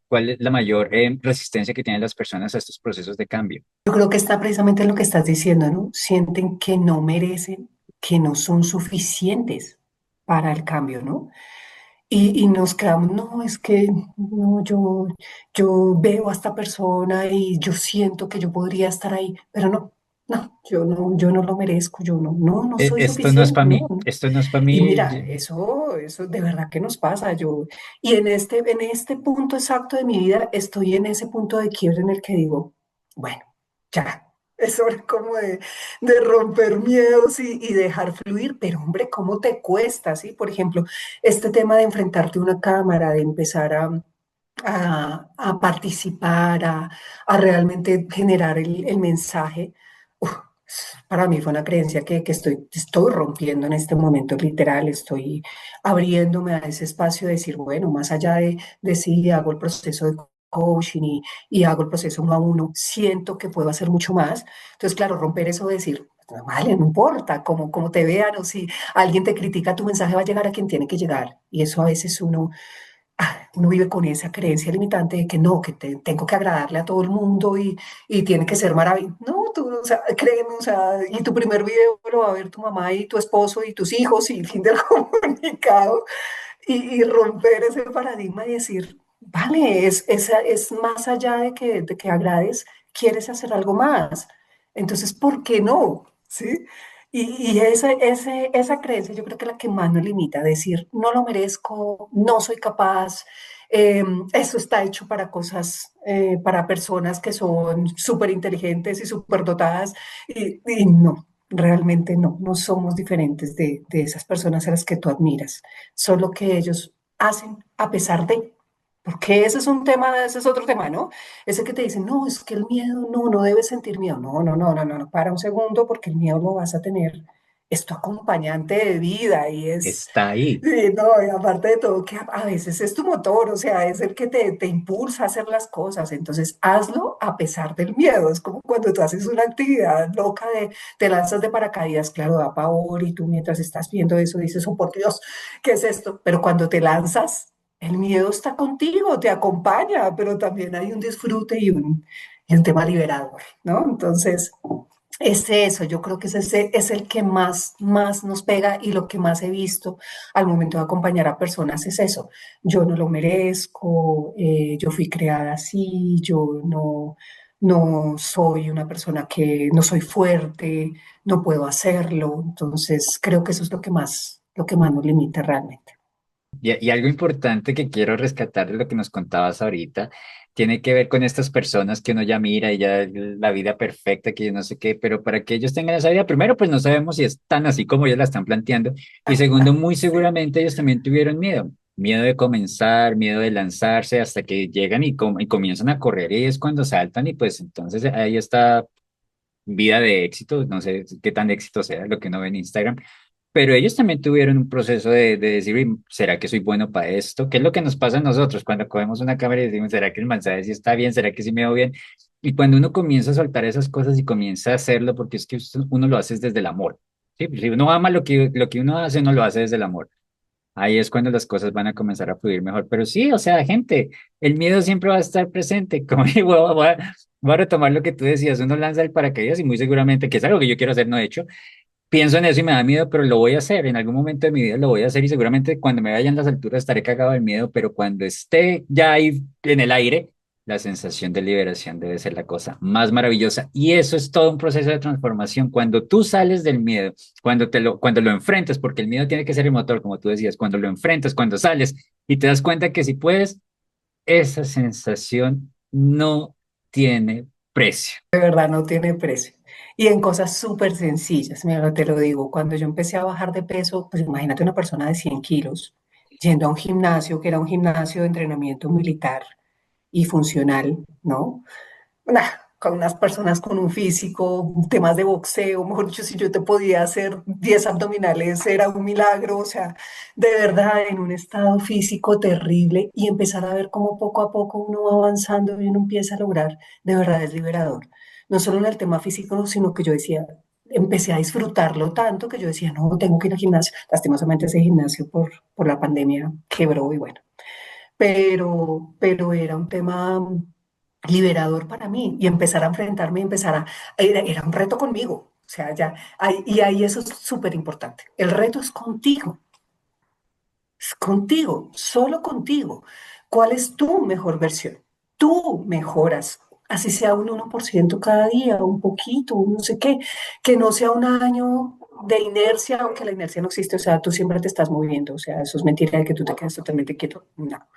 cuál es la mayor resistencia que tienen las personas a estos procesos de cambio? Yo creo que está precisamente en lo que estás diciendo, ¿no? Sienten que no merecen, que no son suficientes para el cambio, ¿no? Y nos quedamos, no, es que no, yo veo a esta persona y yo siento que yo podría estar ahí, pero no, yo no lo merezco, yo no soy Esto no es suficiente, para no, mí, no. esto no es para Y mí. mira, eso de verdad que nos pasa. Y en este punto exacto de mi vida, estoy en ese punto de quiebre en el que digo, bueno, ya, es hora como de romper miedos y dejar fluir, pero hombre, ¿cómo te cuesta, sí? Por ejemplo, este tema de enfrentarte a una cámara, de empezar a participar, a realmente generar el mensaje. Uf, para mí fue una creencia que estoy rompiendo en este momento literal, estoy abriéndome a ese espacio de decir, bueno, más allá de si hago el proceso de coaching y hago el proceso uno a uno, siento que puedo hacer mucho más. Entonces, claro, romper eso de decir, "No, vale, no importa cómo te vean o si alguien te critica, tu mensaje va a llegar a quien tiene que llegar. Y eso a veces uno vive con esa creencia limitante de que no, tengo que agradarle a todo el mundo y tiene que ser maravilloso. No, tú, o sea, créeme, o sea, y tu primer video lo va a ver tu mamá y tu esposo y tus hijos y fin del comunicado y romper ese paradigma y decir, vale, es más allá de que agrades, quieres hacer algo más. Entonces, ¿por qué no? ¿Sí? Y esa creencia yo creo que es la que más nos limita, decir, no lo merezco, no soy capaz, eso está hecho para cosas, para personas que son súper inteligentes y súper dotadas, y no, realmente no somos diferentes de esas personas a las que tú admiras, solo que ellos hacen a pesar de, porque ese es un tema, ese es otro tema, ¿no? Ese que te dicen, no, es que el miedo, no debes sentir miedo. No, para un segundo, porque el miedo lo vas a tener. Es tu acompañante de vida y es, Está ahí. y no, y aparte de todo, que a veces es tu motor, o sea, es el que te impulsa a hacer las cosas. Entonces, hazlo a pesar del miedo. Es como cuando tú haces una actividad loca de, te lanzas de paracaídas, claro, da pavor y tú mientras estás viendo eso dices, oh, por Dios, ¿qué es esto? Pero cuando te lanzas, el miedo está contigo, te acompaña, pero también hay un disfrute y un tema liberador, ¿no? Entonces, es eso, yo creo que ese es el que más nos pega y lo que más he visto al momento de acompañar a personas es eso. Yo no lo merezco, yo fui creada así, no soy una persona que no soy fuerte, no puedo hacerlo. Entonces, creo que eso es lo que más nos limita realmente. Y algo importante que quiero rescatar de lo que nos contabas ahorita, tiene que ver con estas personas que uno ya mira y ya la vida perfecta, que yo no sé qué, pero para que ellos tengan esa vida, primero, pues no sabemos si es tan así como ellos la están planteando, y segundo, muy Sí. seguramente ellos también tuvieron miedo, miedo de comenzar, miedo de lanzarse hasta que llegan y comienzan a correr y es cuando saltan y pues entonces ahí está vida de éxito, no sé qué tan de éxito sea lo que uno ve en Instagram, pero ellos también tuvieron un proceso de decir, "Uy, ¿será que soy bueno para esto?" ¿Qué es lo que nos pasa a nosotros cuando cogemos una cámara y decimos, ¿será que el mensaje sí está bien? ¿Será que sí me veo bien? Y cuando uno comienza a soltar esas cosas y comienza a hacerlo, porque es que uno lo hace desde el amor. ¿Sí? Si uno ama lo que uno hace, uno lo hace desde el amor. Ahí es cuando las cosas van a comenzar a fluir mejor. Pero sí, o sea, gente, el miedo siempre va a estar presente. Como digo, voy a retomar lo que tú decías, uno lanza el paracaídas y muy seguramente, que es algo que yo quiero hacer, no he hecho, pienso en eso y me da miedo, pero lo voy a hacer. En algún momento de mi vida lo voy a hacer y seguramente cuando me vaya en las alturas estaré cagado del miedo, pero cuando esté ya ahí en el aire, la sensación de liberación debe ser la cosa más maravillosa. Y eso es todo un proceso de transformación. Cuando tú sales del miedo, cuando lo enfrentas, porque el miedo tiene que ser el motor, como tú decías, cuando lo enfrentas, cuando sales y te das cuenta que si puedes, esa sensación no tiene precio. De verdad no tiene precio. Y en cosas súper sencillas, mira, te lo digo, cuando yo empecé a bajar de peso, pues imagínate una persona de 100 kilos yendo a un gimnasio que era un gimnasio de entrenamiento militar y funcional, ¿no? Nah, con unas personas con un físico, temas de boxeo, mejor dicho, si yo te podía hacer 10 abdominales era un milagro, o sea, de verdad en un estado físico terrible y empezar a ver cómo poco a poco uno va avanzando y uno empieza a lograr, de verdad es liberador. No solo en el tema físico, sino que yo decía, empecé a disfrutarlo tanto que yo decía, no, tengo que ir al gimnasio. Lastimosamente ese gimnasio por la pandemia quebró y bueno. pero era un tema liberador para mí y empezar a enfrentarme y era un reto conmigo. O sea, y ahí eso es súper importante. El reto es contigo, solo contigo. ¿Cuál es tu mejor versión? Tú mejoras, así sea un 1% cada día, un poquito, un no sé qué, que no sea un año de inercia, aunque la inercia no existe, o sea, tú siempre te estás moviendo, o sea, eso es mentira de que tú te quedes totalmente quieto, no.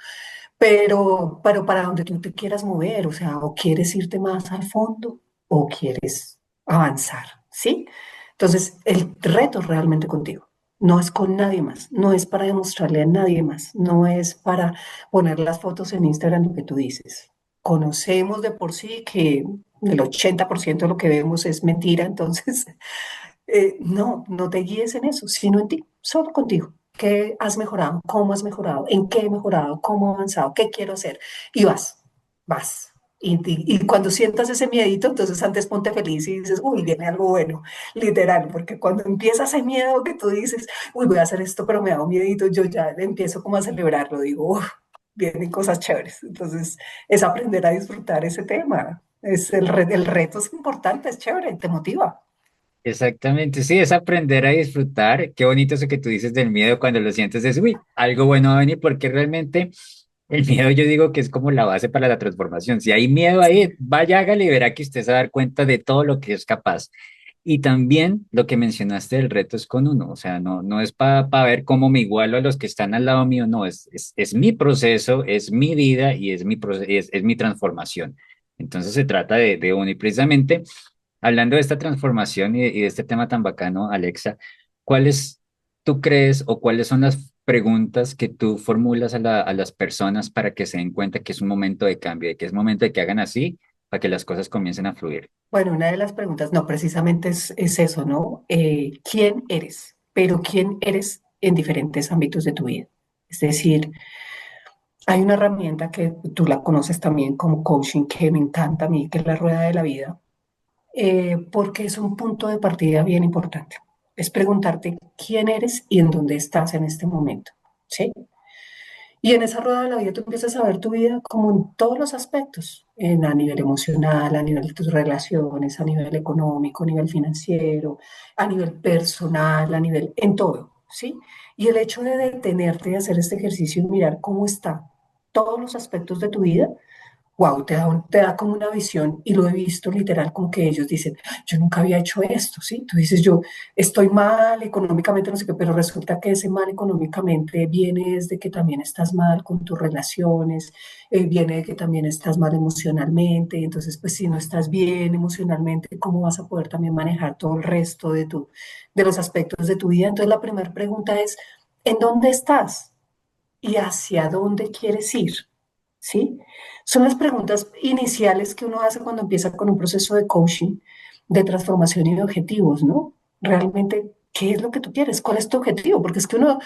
Pero para donde tú te quieras mover, o sea, o quieres irte más al fondo o quieres avanzar, ¿sí? Entonces, el reto es realmente contigo. No es con nadie más, no es para demostrarle a nadie más, no es para poner las fotos en Instagram lo que tú dices. Conocemos de por sí que el 80% de lo que vemos es mentira, entonces no te guíes en eso, sino en ti, solo contigo. ¿Qué has mejorado? ¿Cómo has mejorado? ¿En qué he mejorado? ¿Cómo he avanzado? ¿Qué quiero hacer? Y vas. Y cuando sientas ese miedito, entonces antes ponte feliz y dices, uy, viene algo bueno, literal, porque cuando empieza ese miedo que tú dices, uy, voy a hacer esto, pero me da un miedito, yo ya empiezo como a celebrarlo, digo, "Uf, vienen cosas chéveres". Entonces, es aprender a disfrutar ese tema. El reto es importante, es chévere, te motiva. Exactamente, sí, es aprender a disfrutar. Qué bonito eso que tú dices del miedo cuando lo sientes, es, uy, algo bueno va a venir, porque realmente el miedo yo digo que es como la base para la transformación. Si hay miedo ahí, Sí. vaya, hágale y verá que usted se va a dar cuenta de todo lo que es capaz. Y también lo que mencionaste del reto es con uno, o sea, no es para ver cómo me igualo a los que están al lado mío, no, es mi proceso, es mi vida y es mi transformación. Entonces se trata de uno y precisamente hablando de esta transformación y de este tema tan bacano, Alexa, ¿cuáles tú crees o cuáles son las preguntas que tú formulas a las personas para que se den cuenta que es un momento de cambio, de que es momento de que hagan así para que las cosas comiencen a fluir? Bueno, una de las preguntas, no, precisamente es eso, ¿no? ¿Quién eres? Pero ¿quién eres en diferentes ámbitos de tu vida? Es decir, hay una herramienta que tú la conoces también como coaching que me encanta a mí, que es la rueda de la vida, porque es un punto de partida bien importante. Es preguntarte quién eres y en dónde estás en este momento, ¿sí? Y en esa rueda de la vida tú empiezas a ver tu vida como en todos los aspectos, a nivel emocional, a nivel de tus relaciones, a nivel económico, a nivel financiero, a nivel personal, en todo, ¿sí? Y el hecho de detenerte y hacer este ejercicio y mirar cómo está todos los aspectos de tu vida, wow, te da como una visión y lo he visto literal como que ellos dicen, yo nunca había hecho esto, ¿sí? Tú dices, yo estoy mal económicamente, no sé qué, pero resulta que ese mal económicamente viene desde que también estás mal con tus relaciones, viene de que también estás mal emocionalmente, y entonces pues si no estás bien emocionalmente, ¿cómo vas a poder también manejar todo el resto de los aspectos de tu vida? Entonces la primera pregunta es, ¿en dónde estás? ¿Y hacia dónde quieres ir? ¿Sí? Son las preguntas iniciales que uno hace cuando empieza con un proceso de coaching, de transformación y de objetivos, ¿no? Realmente, ¿qué es lo que tú quieres? ¿Cuál es tu objetivo? Porque es que uno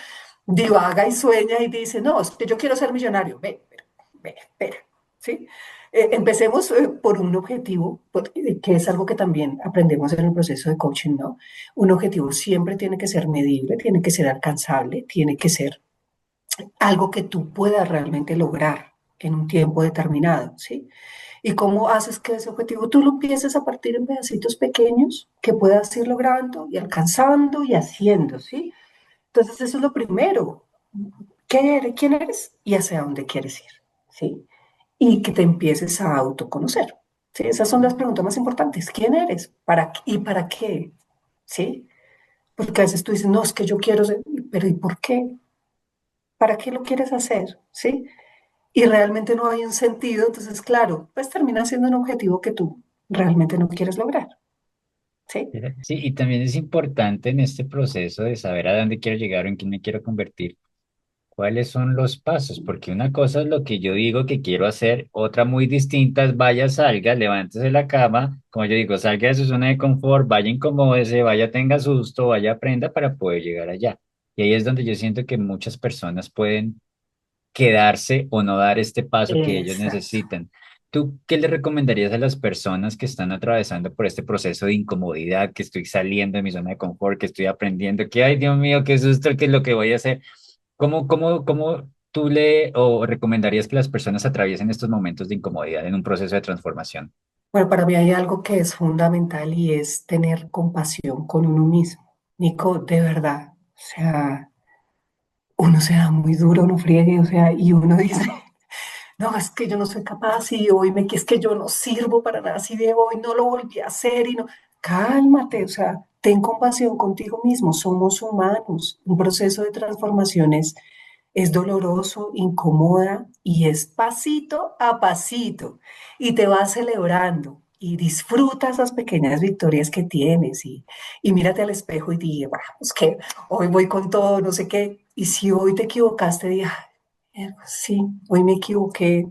divaga y sueña y dice, no, es que yo quiero ser millonario. Espera, ¿sí? Empecemos por un objetivo, que es algo que también aprendemos en el proceso de coaching, ¿no? Un objetivo siempre tiene que ser medible, tiene que ser alcanzable, tiene que ser algo que tú puedas realmente lograr en un tiempo determinado, ¿sí? ¿Y cómo haces que ese objetivo tú lo empieces a partir en pedacitos pequeños que puedas ir logrando y alcanzando y haciendo, ¿sí? Entonces eso es lo primero. ¿Quién eres y hacia dónde quieres ir? ¿Sí? Y que te empieces a autoconocer. ¿Sí? Esas son las preguntas más importantes. ¿Quién eres? ¿Y para qué? ¿Sí? Porque a veces tú dices, no, es que yo quiero ser, pero ¿y por qué? ¿Para qué lo quieres hacer? ¿Sí? Y realmente no hay un sentido, entonces, claro, pues termina siendo un objetivo que tú realmente no quieres lograr, ¿sí? Sí, y también es importante en este proceso de saber a dónde quiero llegar o en quién me quiero convertir. ¿Cuáles son los pasos? Porque una cosa es lo que yo digo que quiero hacer, otra muy distinta es vaya, salga, levántese de la cama, como yo digo, salga de su zona de confort, vaya, incomódese, vaya, tenga susto, vaya, aprenda para poder llegar allá. Y ahí es donde yo siento que muchas personas pueden quedarse o no dar este paso que ellos Exacto. necesitan. ¿Tú qué le recomendarías a las personas que están atravesando por este proceso de incomodidad, que estoy saliendo de mi zona de confort, que estoy aprendiendo, que, ay, Dios mío, qué susto, qué es lo que voy a hacer? ¿Cómo tú le o recomendarías que las personas atraviesen estos momentos de incomodidad en un proceso de transformación? Bueno, para mí hay algo que es fundamental y es tener compasión con uno mismo. Nico, de verdad, o sea, uno se da muy duro, uno friegue, o sea, y uno dice, no, es que yo no soy capaz y hoy me, que es que yo no sirvo para nada, si de hoy no lo volví a hacer y no, cálmate, o sea, ten compasión contigo mismo, somos humanos, un proceso de transformaciones es doloroso, incomoda y es pasito a pasito y te vas celebrando y disfruta esas pequeñas victorias que tienes y mírate al espejo y di, "Bueno, es que hoy voy con todo, no sé qué, y si hoy te equivocaste, di, sí, hoy me equivoqué,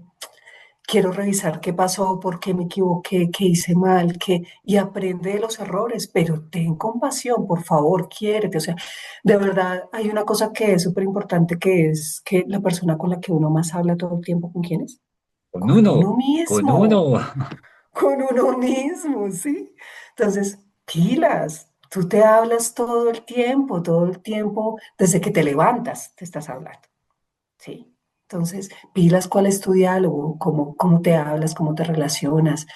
quiero revisar qué pasó, por qué me equivoqué, qué hice mal, qué, y aprende de los errores, pero ten compasión, por favor, quiérete. O sea, de verdad, hay una cosa que es súper importante, que es que la persona con la que uno más habla todo el tiempo, ¿con quién es? Con Con uno, uno con mismo, uno. con uno mismo, ¿sí? Entonces, pilas. Tú te hablas todo el tiempo, desde que te levantas, te estás hablando. Sí. Entonces, pilas cuál es tu diálogo, cómo te hablas, cómo te relacionas,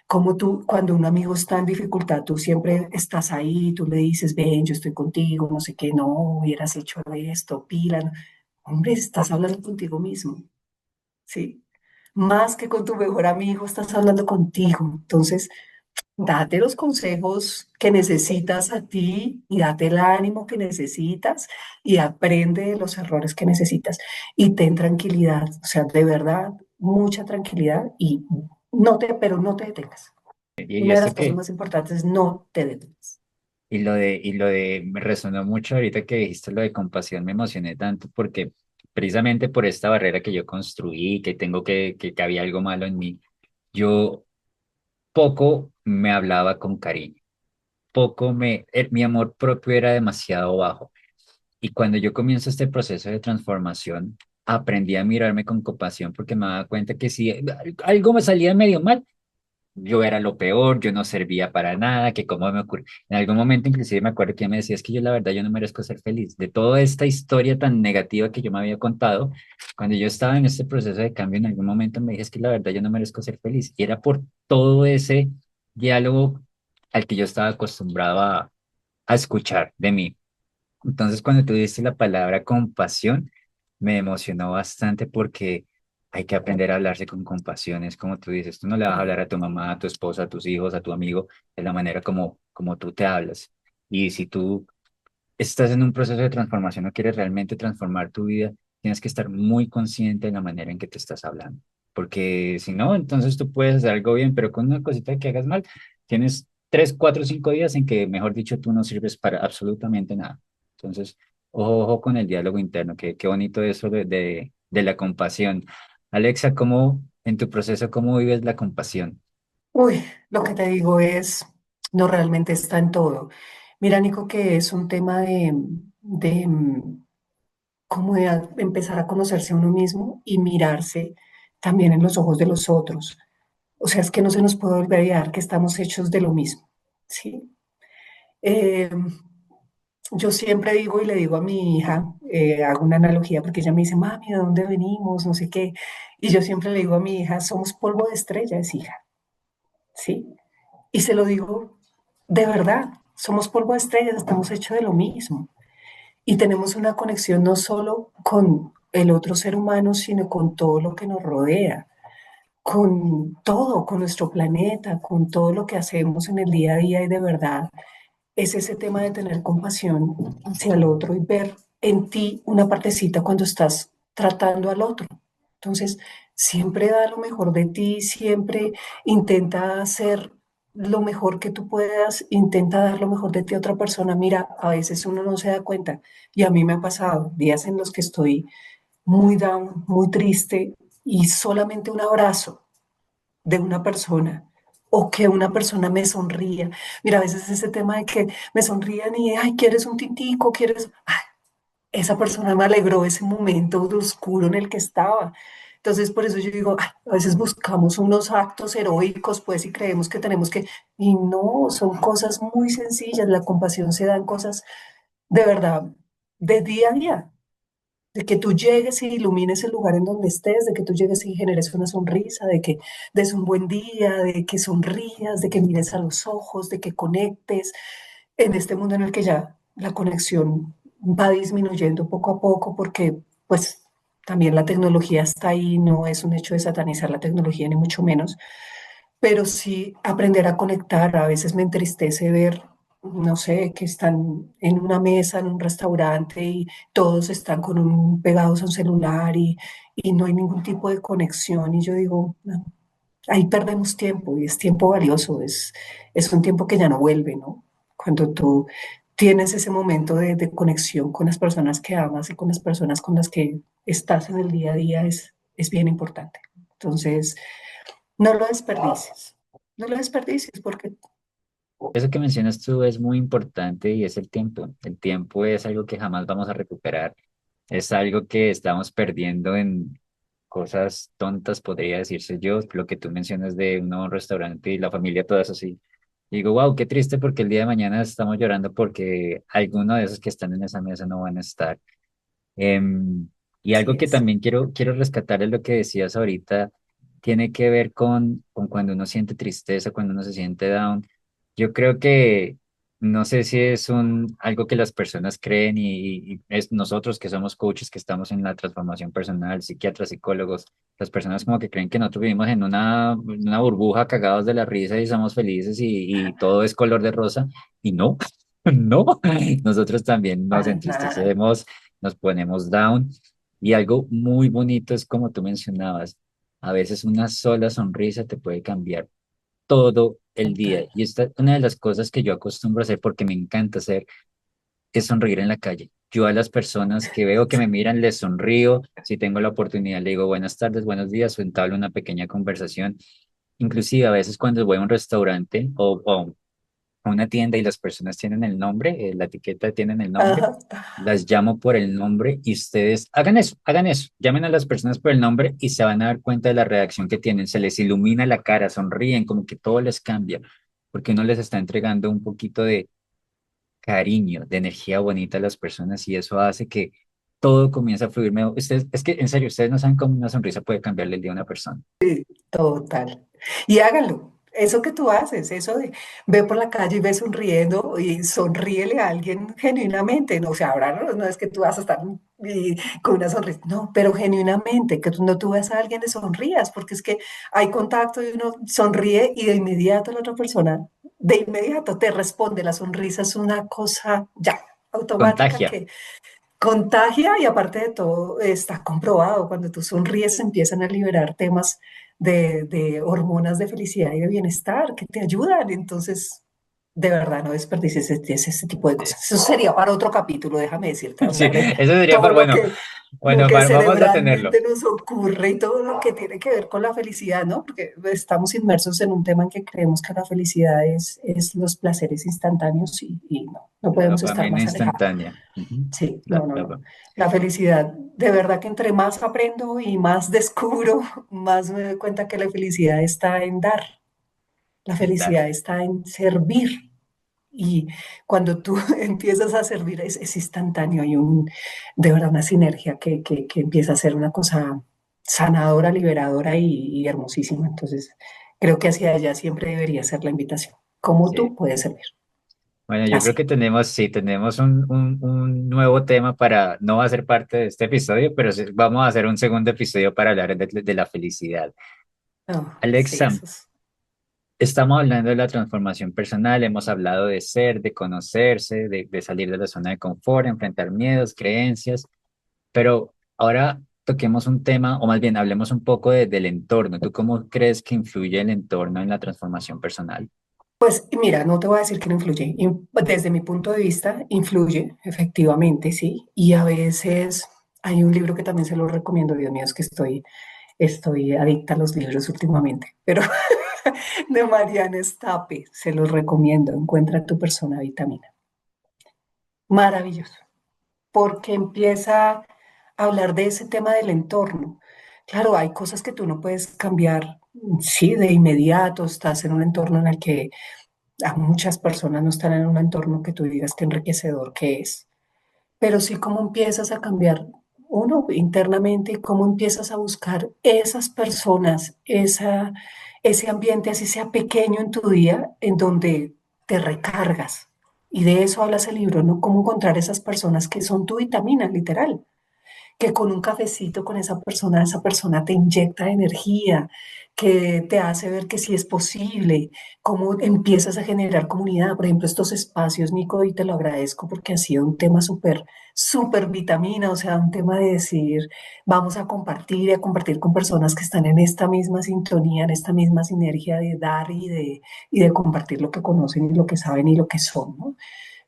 cómo tú, cuando un amigo está en dificultad, tú siempre estás ahí, tú le dices, ven, yo estoy contigo, no sé qué, no, hubieras hecho esto, pila. No. Hombre, estás hablando contigo mismo, ¿sí? Más que con tu mejor amigo, estás hablando contigo. Entonces, date los consejos que necesitas a ti y date el ánimo que necesitas y aprende de los errores que necesitas y ten tranquilidad, o sea, de verdad, mucha tranquilidad y pero no te detengas. Y Una de esto las cosas que, más importantes es no te detengas. me resonó mucho ahorita que dijiste lo de compasión, me emocioné tanto porque precisamente por esta barrera que yo construí, que tengo que había algo malo en mí, yo poco me hablaba con cariño, mi amor propio era demasiado bajo. Y cuando yo comienzo este proceso de transformación, aprendí a mirarme con compasión porque me daba cuenta que si algo me salía medio mal, yo era lo peor, yo no servía para nada, que cómo me ocurre. En algún momento inclusive me acuerdo que ella me decía, es que yo la verdad yo no merezco ser feliz. De toda esta historia tan negativa que yo me había contado, cuando yo estaba en este proceso de cambio, en algún momento me dije, es que la verdad yo no merezco ser feliz. Y era por todo ese diálogo al que yo estaba acostumbrado a escuchar de mí. Entonces, cuando tú diste la palabra compasión, me emocionó bastante porque hay que aprender a hablarse con compasión. Es como tú dices, tú no le vas a hablar a tu mamá, a tu esposa, a tus hijos, a tu amigo, de la manera como tú te hablas. Y si tú estás en un proceso de transformación o quieres realmente transformar tu vida, tienes que estar muy consciente de la manera en que te estás hablando. Porque si no, entonces tú puedes hacer algo bien, pero con una cosita que hagas mal, tienes 3, 4, 5 días en que, mejor dicho, tú no sirves para absolutamente nada. Entonces, ojo con el diálogo interno, que qué bonito eso de la compasión. Alexa, ¿cómo en tu proceso, cómo vives la compasión? Uy, lo que te digo es, no realmente está en todo. Mira, Nico, que es un tema de como de empezar a conocerse a uno mismo y mirarse también en los ojos de los otros. O sea, es que no se nos puede olvidar que estamos hechos de lo mismo, ¿sí? Eh, yo siempre digo y le digo a mi hija, hago una analogía porque ella me dice, mami, ¿de dónde venimos? No sé qué. Y yo siempre le digo a mi hija, somos polvo de estrellas, hija, ¿sí? Y se lo digo de verdad, somos polvo de estrellas, estamos hechos de lo mismo. Y tenemos una conexión no solo con el otro ser humano, sino con todo lo que nos rodea, con todo, con nuestro planeta, con todo lo que hacemos en el día a día y de verdad es ese tema de tener compasión hacia el otro y ver en ti una partecita cuando estás tratando al otro. Entonces, siempre da lo mejor de ti, siempre intenta hacer lo mejor que tú puedas, intenta dar lo mejor de ti a otra persona. Mira, a veces uno no se da cuenta y a mí me ha pasado días en los que estoy muy down, muy triste y solamente un abrazo de una persona o que una persona me sonría. Mira, a veces ese tema de que me sonrían y, ay, ¿quieres un tintico? ¿Quieres? Ay, esa persona me alegró ese momento de oscuro en el que estaba. Entonces, por eso yo digo, ay, a veces buscamos unos actos heroicos, pues, y creemos que tenemos que, y no, son cosas muy sencillas. La compasión se da en cosas de verdad, de día a día. de que tú llegues y ilumines el lugar en donde estés, de que tú llegues y generes una sonrisa, de que des un buen día, de que sonrías, de que mires a los ojos, de que conectes en este mundo en el que ya la conexión va disminuyendo poco a poco porque pues también la tecnología está ahí, no es un hecho de satanizar la tecnología ni mucho menos, pero sí aprender a conectar. A veces me entristece ver, no sé, que están en una mesa, en un restaurante y todos están pegados a un celular y no hay ningún tipo de conexión. Y yo digo, "No, ahí perdemos tiempo y es tiempo valioso, es un tiempo que ya no vuelve, ¿no? Cuando tú tienes ese momento de conexión con las personas que amas y con las personas con las que estás en el día a día es bien importante. Entonces, no lo desperdicies. No lo desperdicies porque Eso que mencionas tú es muy importante y es el tiempo. El tiempo es algo que jamás vamos a recuperar. Es algo que estamos perdiendo en cosas tontas, podría decirse yo. Lo que tú mencionas de un nuevo restaurante y la familia, todo eso así. Digo, wow, qué triste porque el día de mañana estamos llorando porque alguno de esos que están en esa mesa no van a estar. Y algo así que es. también quiero rescatar es lo que decías ahorita, tiene que ver con cuando uno siente tristeza, cuando uno se siente down. Yo creo que no sé si es algo que las personas creen y es nosotros que somos coaches, que estamos en la transformación personal, psiquiatras, psicólogos, las personas como que creen que nosotros vivimos en una burbuja cagados de la risa y somos felices y todo es color de rosa. Y no, no, nosotros también nos Para nada. entristecemos, nos ponemos down. Y algo muy bonito es como tú mencionabas, a veces una sola sonrisa te puede cambiar todo el día. Total. Y esta una de las cosas que yo acostumbro a hacer porque me encanta hacer es sonreír en la calle. Yo a las personas que veo que me miran les sonrío, si tengo la oportunidad le digo buenas tardes, buenos días o entablo una pequeña conversación. Inclusive a veces cuando voy a un restaurante o a una tienda y las personas tienen el nombre, la etiqueta tienen el nombre, Ajá. las llamo por el nombre y ustedes hagan eso, llamen a las personas por el nombre y se van a dar cuenta de la reacción que tienen, se les ilumina la cara, sonríen, como que todo les cambia, porque uno les está entregando un poquito de cariño, de energía bonita a las personas y eso hace que todo comienza a fluir mejor. Ustedes, es que en serio, ustedes no saben cómo una sonrisa puede cambiarle el día a una persona. Total. Y háganlo. Eso que tú haces, eso de ve por la calle y ve sonriendo y sonríele a alguien genuinamente. No, o sea, ahora no es que tú vas a estar con una sonrisa, no, pero genuinamente, que tú ves a alguien le sonrías, porque es que hay contacto y uno sonríe y de inmediato la otra persona, de inmediato te responde. La sonrisa es una cosa ya automática Contagia. que contagia y aparte de todo está comprobado, cuando tú sonríes empiezan a liberar temas de hormonas de felicidad y de bienestar que te ayudan. Entonces, de verdad, no desperdicies ese tipo de cosas. Eso sería para otro capítulo, déjame decirte, Sí, hablar de eso sería todo para, bueno, lo bueno, que vamos a tenerlo. cerebralmente nos ocurre y todo lo que tiene que ver con la felicidad, ¿no? Porque estamos inmersos en un tema en que creemos que la felicidad es los placeres instantáneos y no, no La podemos estar dopamina más alejados. instantánea. Ujú. Sí, La, no, no, la no. La felicidad, de verdad que entre más aprendo y más descubro, más me doy cuenta que la felicidad está en dar, la en dar. felicidad está en servir. Y cuando tú empiezas a servir es instantáneo, hay de verdad una sinergia que empieza a ser una cosa sanadora, liberadora y hermosísima. Entonces, creo que hacia allá siempre debería ser la invitación. ¿Cómo Sí. tú puedes servir? Bueno, yo creo Así. que tenemos, sí, tenemos un nuevo tema para, no va a ser parte de este episodio, pero sí vamos a hacer un segundo episodio para hablar de la felicidad. Oh, sí, Alexa, eso es. estamos hablando de la transformación personal, hemos hablado de ser, de conocerse, de salir de la zona de confort, enfrentar miedos, creencias, pero ahora toquemos un tema, o más bien hablemos un poco del entorno. ¿Tú cómo crees que influye el entorno en la transformación personal? Pues mira, no te voy a decir que no influye. Desde mi punto de vista, influye, efectivamente, sí. Y a veces hay un libro que también se lo recomiendo, Dios mío, es que estoy adicta a los libros últimamente, pero de Mariana Estape, se los recomiendo. Encuentra tu persona vitamina. Maravilloso, porque empieza a hablar de ese tema del entorno. Claro, hay cosas que tú no puedes cambiar, sí, de inmediato. Estás en un entorno en el que a muchas personas no están en un entorno que tú digas que enriquecedor que es, pero sí cómo empiezas a cambiar Uno, internamente, cómo empiezas a buscar esas personas, ese ambiente, así sea pequeño en tu día, en donde te recargas. Y de eso habla ese libro, ¿no? Cómo encontrar esas personas que son tu vitamina, literal, que con un cafecito con esa persona te inyecta energía, que te hace ver que sí es posible, cómo empiezas a generar comunidad. Por ejemplo, estos espacios, Nico, y te lo agradezco porque ha sido un tema súper, súper vitamina, o sea, un tema de decir, vamos a compartir con personas que están en esta misma sintonía, en esta misma sinergia de dar y de compartir lo que conocen y lo que saben y lo que son, ¿no?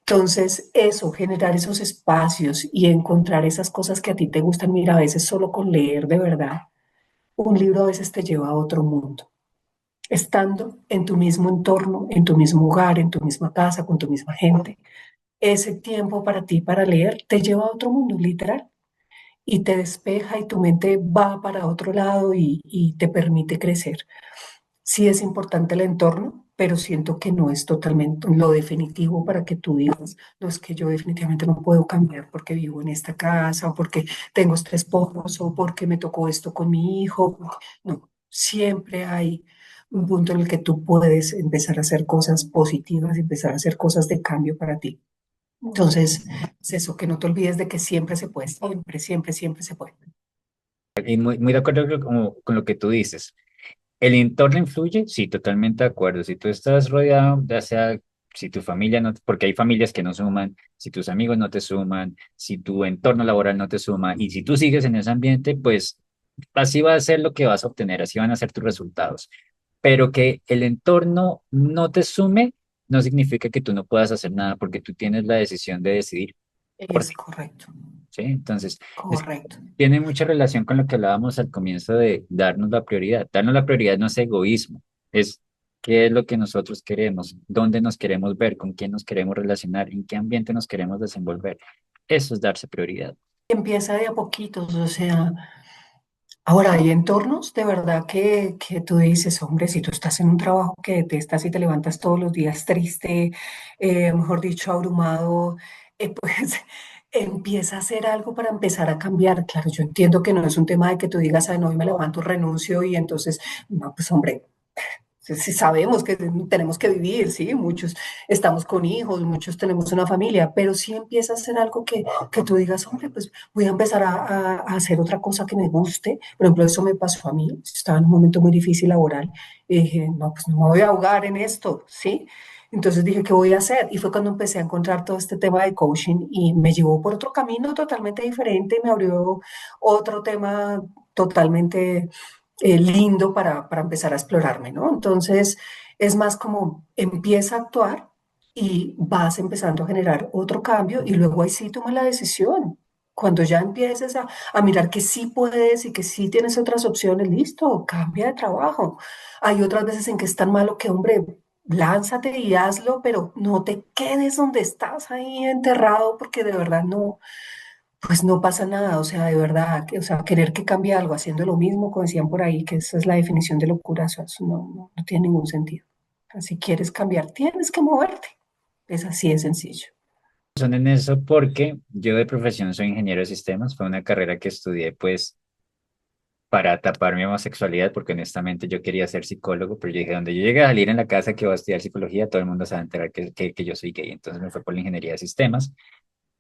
Entonces, eso, generar esos espacios y encontrar esas cosas que a ti te gustan. Mira, a veces solo con leer de verdad, un libro a veces te lleva a otro mundo. Estando en tu mismo entorno, en tu mismo hogar, en tu misma casa, con tu misma gente, ese tiempo para ti, para leer, te lleva a otro mundo, literal, y te despeja y tu mente va para otro lado y te permite crecer. Sí es importante el entorno, pero siento que no es totalmente lo definitivo para que tú digas, no es que yo definitivamente no puedo cambiar porque vivo en esta casa o porque tengo este esposo o porque me tocó esto con mi hijo. No, siempre hay un punto en el que tú puedes empezar a hacer cosas positivas, empezar a hacer cosas de cambio para ti. Entonces, es eso, que no te olvides de que siempre se puede, siempre, siempre, siempre se puede. Y muy de acuerdo con lo que tú dices. ¿El entorno influye? Sí, totalmente de acuerdo. Si tú estás rodeado, ya sea si tu familia no, porque hay familias que no suman, si tus amigos no te suman, si tu entorno laboral no te suma, y si tú sigues en ese ambiente, pues así va a ser lo que vas a obtener, así van a ser tus resultados. Pero que el entorno no te sume, no significa que tú no puedas hacer nada, porque tú tienes la decisión de decidir por Es ti, correcto, ¿sí? Entonces, correcto. tiene mucha relación con lo que hablábamos al comienzo de darnos la prioridad. Darnos la prioridad no es egoísmo, es qué es lo que nosotros queremos, dónde nos queremos ver, con quién nos queremos relacionar, en qué ambiente nos queremos desenvolver. Eso es darse prioridad. Empieza de a poquitos, o sea, ahora hay entornos de verdad que tú dices, hombre, si tú estás en un trabajo que detestas y te levantas todos los días triste, mejor dicho, abrumado, pues empieza a hacer algo para empezar a cambiar. Claro, yo entiendo que no es un tema de que tú digas, ay, no, hoy me levanto, renuncio y entonces, no, pues hombre, sí sabemos que tenemos que vivir, ¿sí? Muchos estamos con hijos, muchos tenemos una familia, pero sí empieza a ser algo que tú digas, hombre, pues voy a empezar a hacer otra cosa que me guste. Por ejemplo, eso me pasó a mí, estaba en un momento muy difícil laboral y dije, no, pues no me voy a ahogar en esto, ¿sí? Entonces dije, ¿qué voy a hacer? Y fue cuando empecé a encontrar todo este tema de coaching y me llevó por otro camino totalmente diferente, me abrió otro tema totalmente lindo para empezar a explorarme, ¿no? Entonces, es más como empieza a actuar y vas empezando a generar otro cambio y luego ahí sí toma la decisión. Cuando ya empieces a mirar que sí puedes y que sí tienes otras opciones, listo, cambia de trabajo. Hay otras veces en que es tan malo que, hombre, lánzate y hazlo, pero no te quedes donde estás ahí enterrado porque de verdad no, pues no pasa nada, o sea, de verdad, o sea, querer que cambie algo haciendo lo mismo, como decían por ahí, que esa es la definición de locura, o sea, eso no tiene ningún sentido. O sea, si quieres cambiar, tienes que moverte. Es así de sencillo. Son en eso porque yo de profesión soy ingeniero de sistemas, fue una carrera que estudié pues para tapar mi homosexualidad, porque honestamente yo quería ser psicólogo, pero yo dije, donde yo llegue a salir en la casa que voy a estudiar psicología, todo el mundo se va a enterar que yo soy gay, entonces me fue por la ingeniería de sistemas.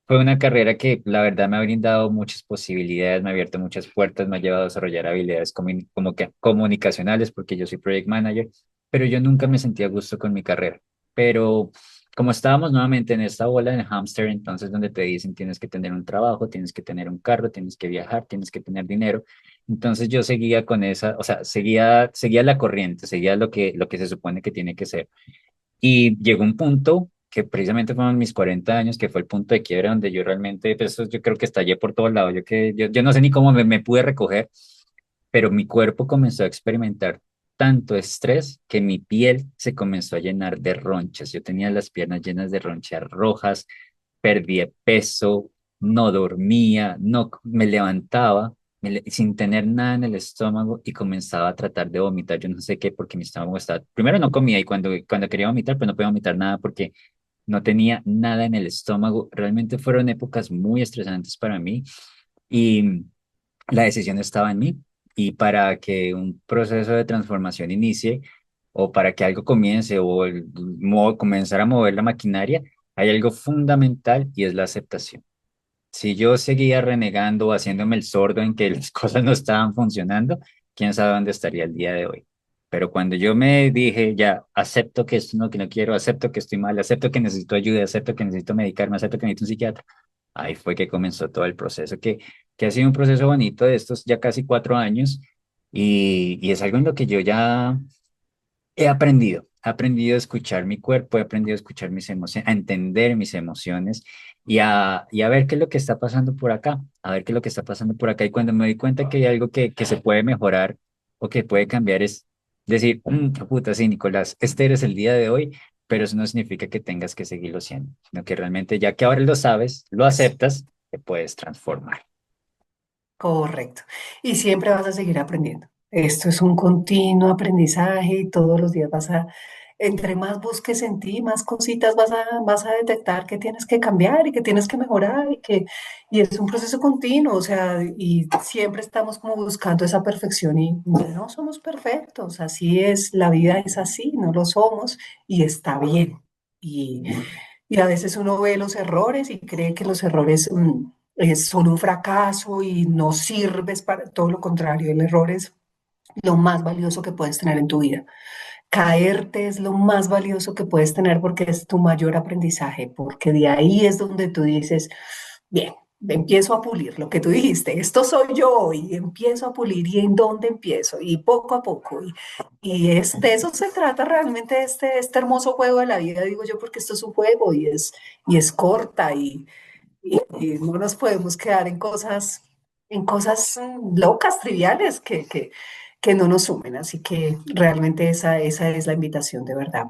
Fue una carrera que la verdad me ha brindado muchas posibilidades, me ha abierto muchas puertas, me ha llevado a desarrollar habilidades como que comunicacionales, porque yo soy project manager, pero yo nunca me sentía a gusto con mi carrera. Pero como estábamos nuevamente en esta bola de hámster, entonces donde te dicen tienes que tener un trabajo, tienes que tener un carro, tienes que viajar, tienes que tener dinero, entonces yo seguía con esa, o sea, seguía la corriente, seguía lo que se supone que tiene que ser. Y llegó un punto que precisamente fueron mis 40 años, que fue el punto de quiebra donde yo realmente, pues eso yo creo que estallé por todos lados, yo no sé ni cómo me pude recoger, pero mi cuerpo comenzó a experimentar tanto estrés que mi piel se comenzó a llenar de ronchas. Yo tenía las piernas llenas de ronchas rojas, perdí de peso, no dormía, no me levantaba sin tener nada en el estómago y comenzaba a tratar de vomitar. Yo no sé qué, porque mi estómago estaba. Primero no comía y cuando quería vomitar, pues no podía vomitar nada porque no tenía nada en el estómago. Realmente fueron épocas muy estresantes para mí y la decisión estaba en mí. Y para que un proceso de transformación inicie o para que algo comience o comenzar a mover la maquinaria, hay algo fundamental y es la aceptación. Si yo seguía renegando o haciéndome el sordo en que las cosas no estaban funcionando, quién sabe dónde estaría el día de hoy. Pero cuando yo me dije, ya, acepto que esto no, que no quiero, acepto que estoy mal, acepto que necesito ayuda, acepto que necesito medicarme, acepto que necesito un psiquiatra, ahí fue que comenzó todo el proceso, que ha sido un proceso bonito de estos ya casi 4 años y es algo en lo que yo ya he aprendido a escuchar mi cuerpo, he aprendido a escuchar mis emociones, a entender mis emociones y a ver qué es lo que está pasando por acá, a ver qué es lo que está pasando por acá. Y cuando me doy cuenta que hay algo que se puede mejorar o que puede cambiar, es decir, puta, sí, Nicolás, este eres el día de hoy, pero eso no significa que tengas que seguirlo siendo, sino que realmente ya que ahora lo sabes, lo aceptas, te puedes transformar. Correcto. Y siempre vas a seguir aprendiendo. Esto es un continuo aprendizaje y todos los días entre más busques en ti, más cositas vas a detectar que tienes que cambiar y que tienes que mejorar y es un proceso continuo, o sea, y siempre estamos como buscando esa perfección y no somos perfectos, así es, la vida es así, no lo somos y está bien. Y, y a veces uno ve los errores y cree que los errores son un fracaso y no sirves para todo lo contrario. El error es lo más valioso que puedes tener en tu vida. Caerte es lo más valioso que puedes tener porque es tu mayor aprendizaje, porque de ahí es donde tú dices, bien, empiezo a pulir lo que tú dijiste, esto soy yo y empiezo a pulir y en dónde empiezo y poco a poco. Y de eso se trata realmente este hermoso juego de la vida, digo yo, porque esto es un juego y es corta y no nos podemos quedar en cosas locas, triviales, que no nos sumen. Así que realmente esa es la invitación de verdad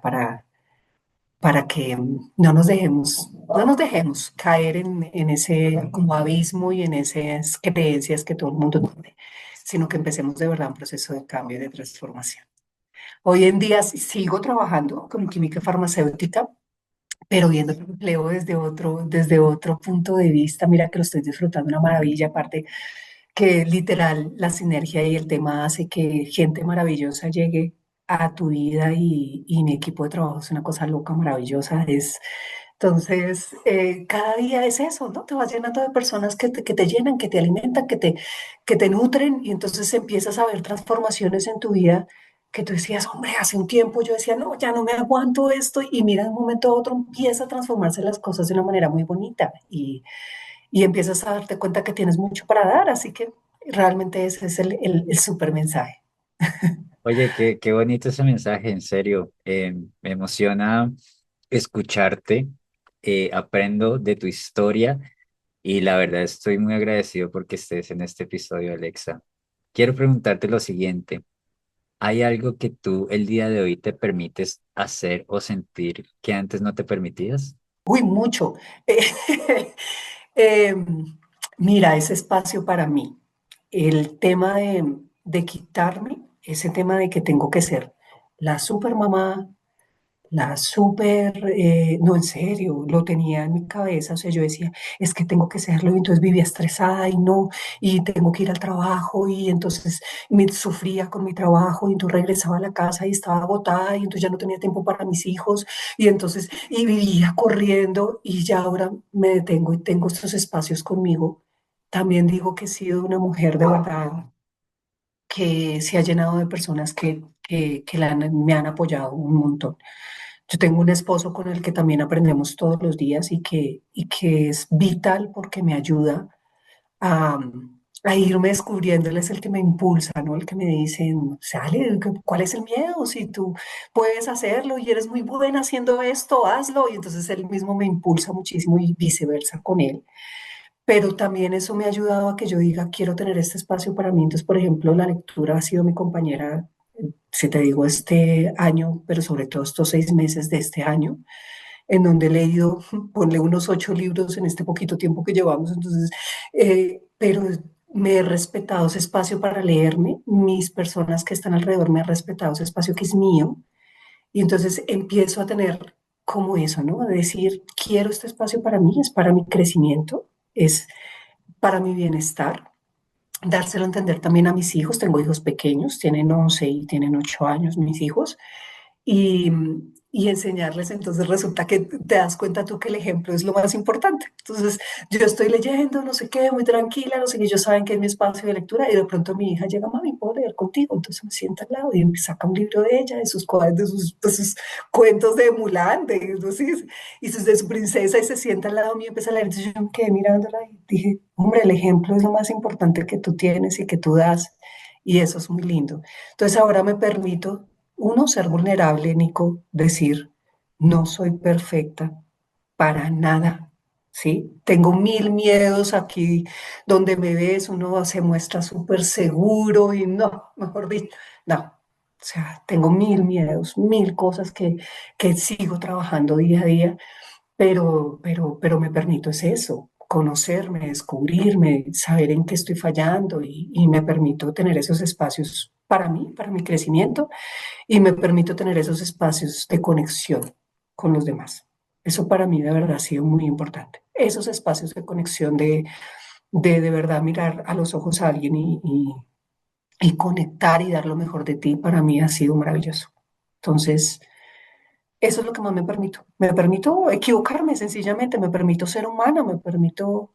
para que no nos dejemos caer en ese como abismo y en esas creencias que todo el mundo tiene, sino que empecemos de verdad un proceso de cambio y de transformación. Hoy en día sigo trabajando con química farmacéutica, pero viendo el empleo desde otro punto de vista, mira que lo estoy disfrutando una maravilla, aparte que literal la sinergia y el tema hace que gente maravillosa llegue a tu vida y mi equipo de trabajo es una cosa loca, maravillosa, entonces, cada día es eso, ¿no? Te vas llenando de personas que te llenan, que te alimentan, que te nutren y entonces empiezas a ver transformaciones en tu vida que tú decías, hombre, hace un tiempo yo decía, no, ya no me aguanto esto y mira, de un momento a otro empieza a transformarse las cosas de una manera muy bonita y empiezas a darte cuenta que tienes mucho para dar, así que realmente ese es el súper mensaje. Oye, qué bonito ese mensaje, en serio. Me emociona escucharte, aprendo de tu historia y la verdad estoy muy agradecido porque estés en este episodio, Alexa. Quiero preguntarte lo siguiente. ¿Hay algo que tú el día de hoy te permites hacer o sentir que antes no te permitías? Uy, mucho. Eh, mira, ese espacio para mí, el tema de quitarme, ese tema de que tengo que ser la super mamá, la súper, no, en serio, lo tenía en mi cabeza, o sea, yo decía, es que tengo que serlo, y entonces vivía estresada y no, y tengo que ir al trabajo, y entonces me sufría con mi trabajo, y entonces regresaba a la casa y estaba agotada, y entonces ya no tenía tiempo para mis hijos, y entonces, y vivía corriendo, y ya ahora me detengo y tengo estos espacios conmigo. También digo que he sido una mujer de verdad que se ha llenado de personas que me han apoyado un montón. Yo tengo un esposo con el que también aprendemos todos los días y que es vital porque me ayuda a, a irme descubriendo. Él es el que me impulsa, ¿no? El que me dice, sale, ¿cuál es el miedo? Si tú puedes hacerlo y eres muy buena haciendo esto, hazlo. Y entonces él mismo me impulsa muchísimo y viceversa con él. Pero también eso me ha ayudado a que yo diga, quiero tener este espacio para mí. Entonces, por ejemplo, la lectura ha sido mi compañera, si te digo, este año, pero sobre todo estos 6 meses de este año en donde he leído, ponle unos 8 libros en este poquito tiempo que llevamos, entonces, pero me he respetado ese espacio para leerme, mis personas que están alrededor me han respetado ese espacio que es mío, y entonces empiezo a tener como eso, ¿no? A decir, quiero este espacio para mí, es para mi crecimiento, es para mi bienestar, dárselo a entender también a mis hijos. Tengo hijos pequeños, tienen 11 y tienen 8 años mis hijos, y, y enseñarles. Entonces resulta que te das cuenta tú que el ejemplo es lo más importante. Entonces yo estoy leyendo, no sé qué, muy tranquila, no sé qué, ellos saben que es mi espacio de lectura y de pronto mi hija llega, mami, ¿puedo leer contigo? Entonces me sienta al lado y me saca un libro de ella, de sus cuentos de Mulan, de su princesa, y se sienta al lado mío y empieza a leer. Entonces yo me quedé mirándola y dije, hombre, el ejemplo es lo más importante que tú tienes y que tú das, y eso es muy lindo. Entonces ahora me permito, uno, ser vulnerable, Nico, decir, no soy perfecta para nada, ¿sí? Tengo mil miedos aquí donde me ves, uno se muestra súper seguro y no, mejor dicho, no. O sea, tengo mil miedos, mil cosas que sigo trabajando día a día, pero me permito es eso, conocerme, descubrirme, saber en qué estoy fallando, y me permito tener esos espacios para mí, para mi crecimiento, y me permito tener esos espacios de conexión con los demás. Eso para mí de verdad ha sido muy importante. Esos espacios de conexión de verdad mirar a los ojos a alguien y conectar y dar lo mejor de ti, para mí ha sido maravilloso. Entonces, eso es lo que más me permito. Me permito equivocarme sencillamente, me permito ser humana, me permito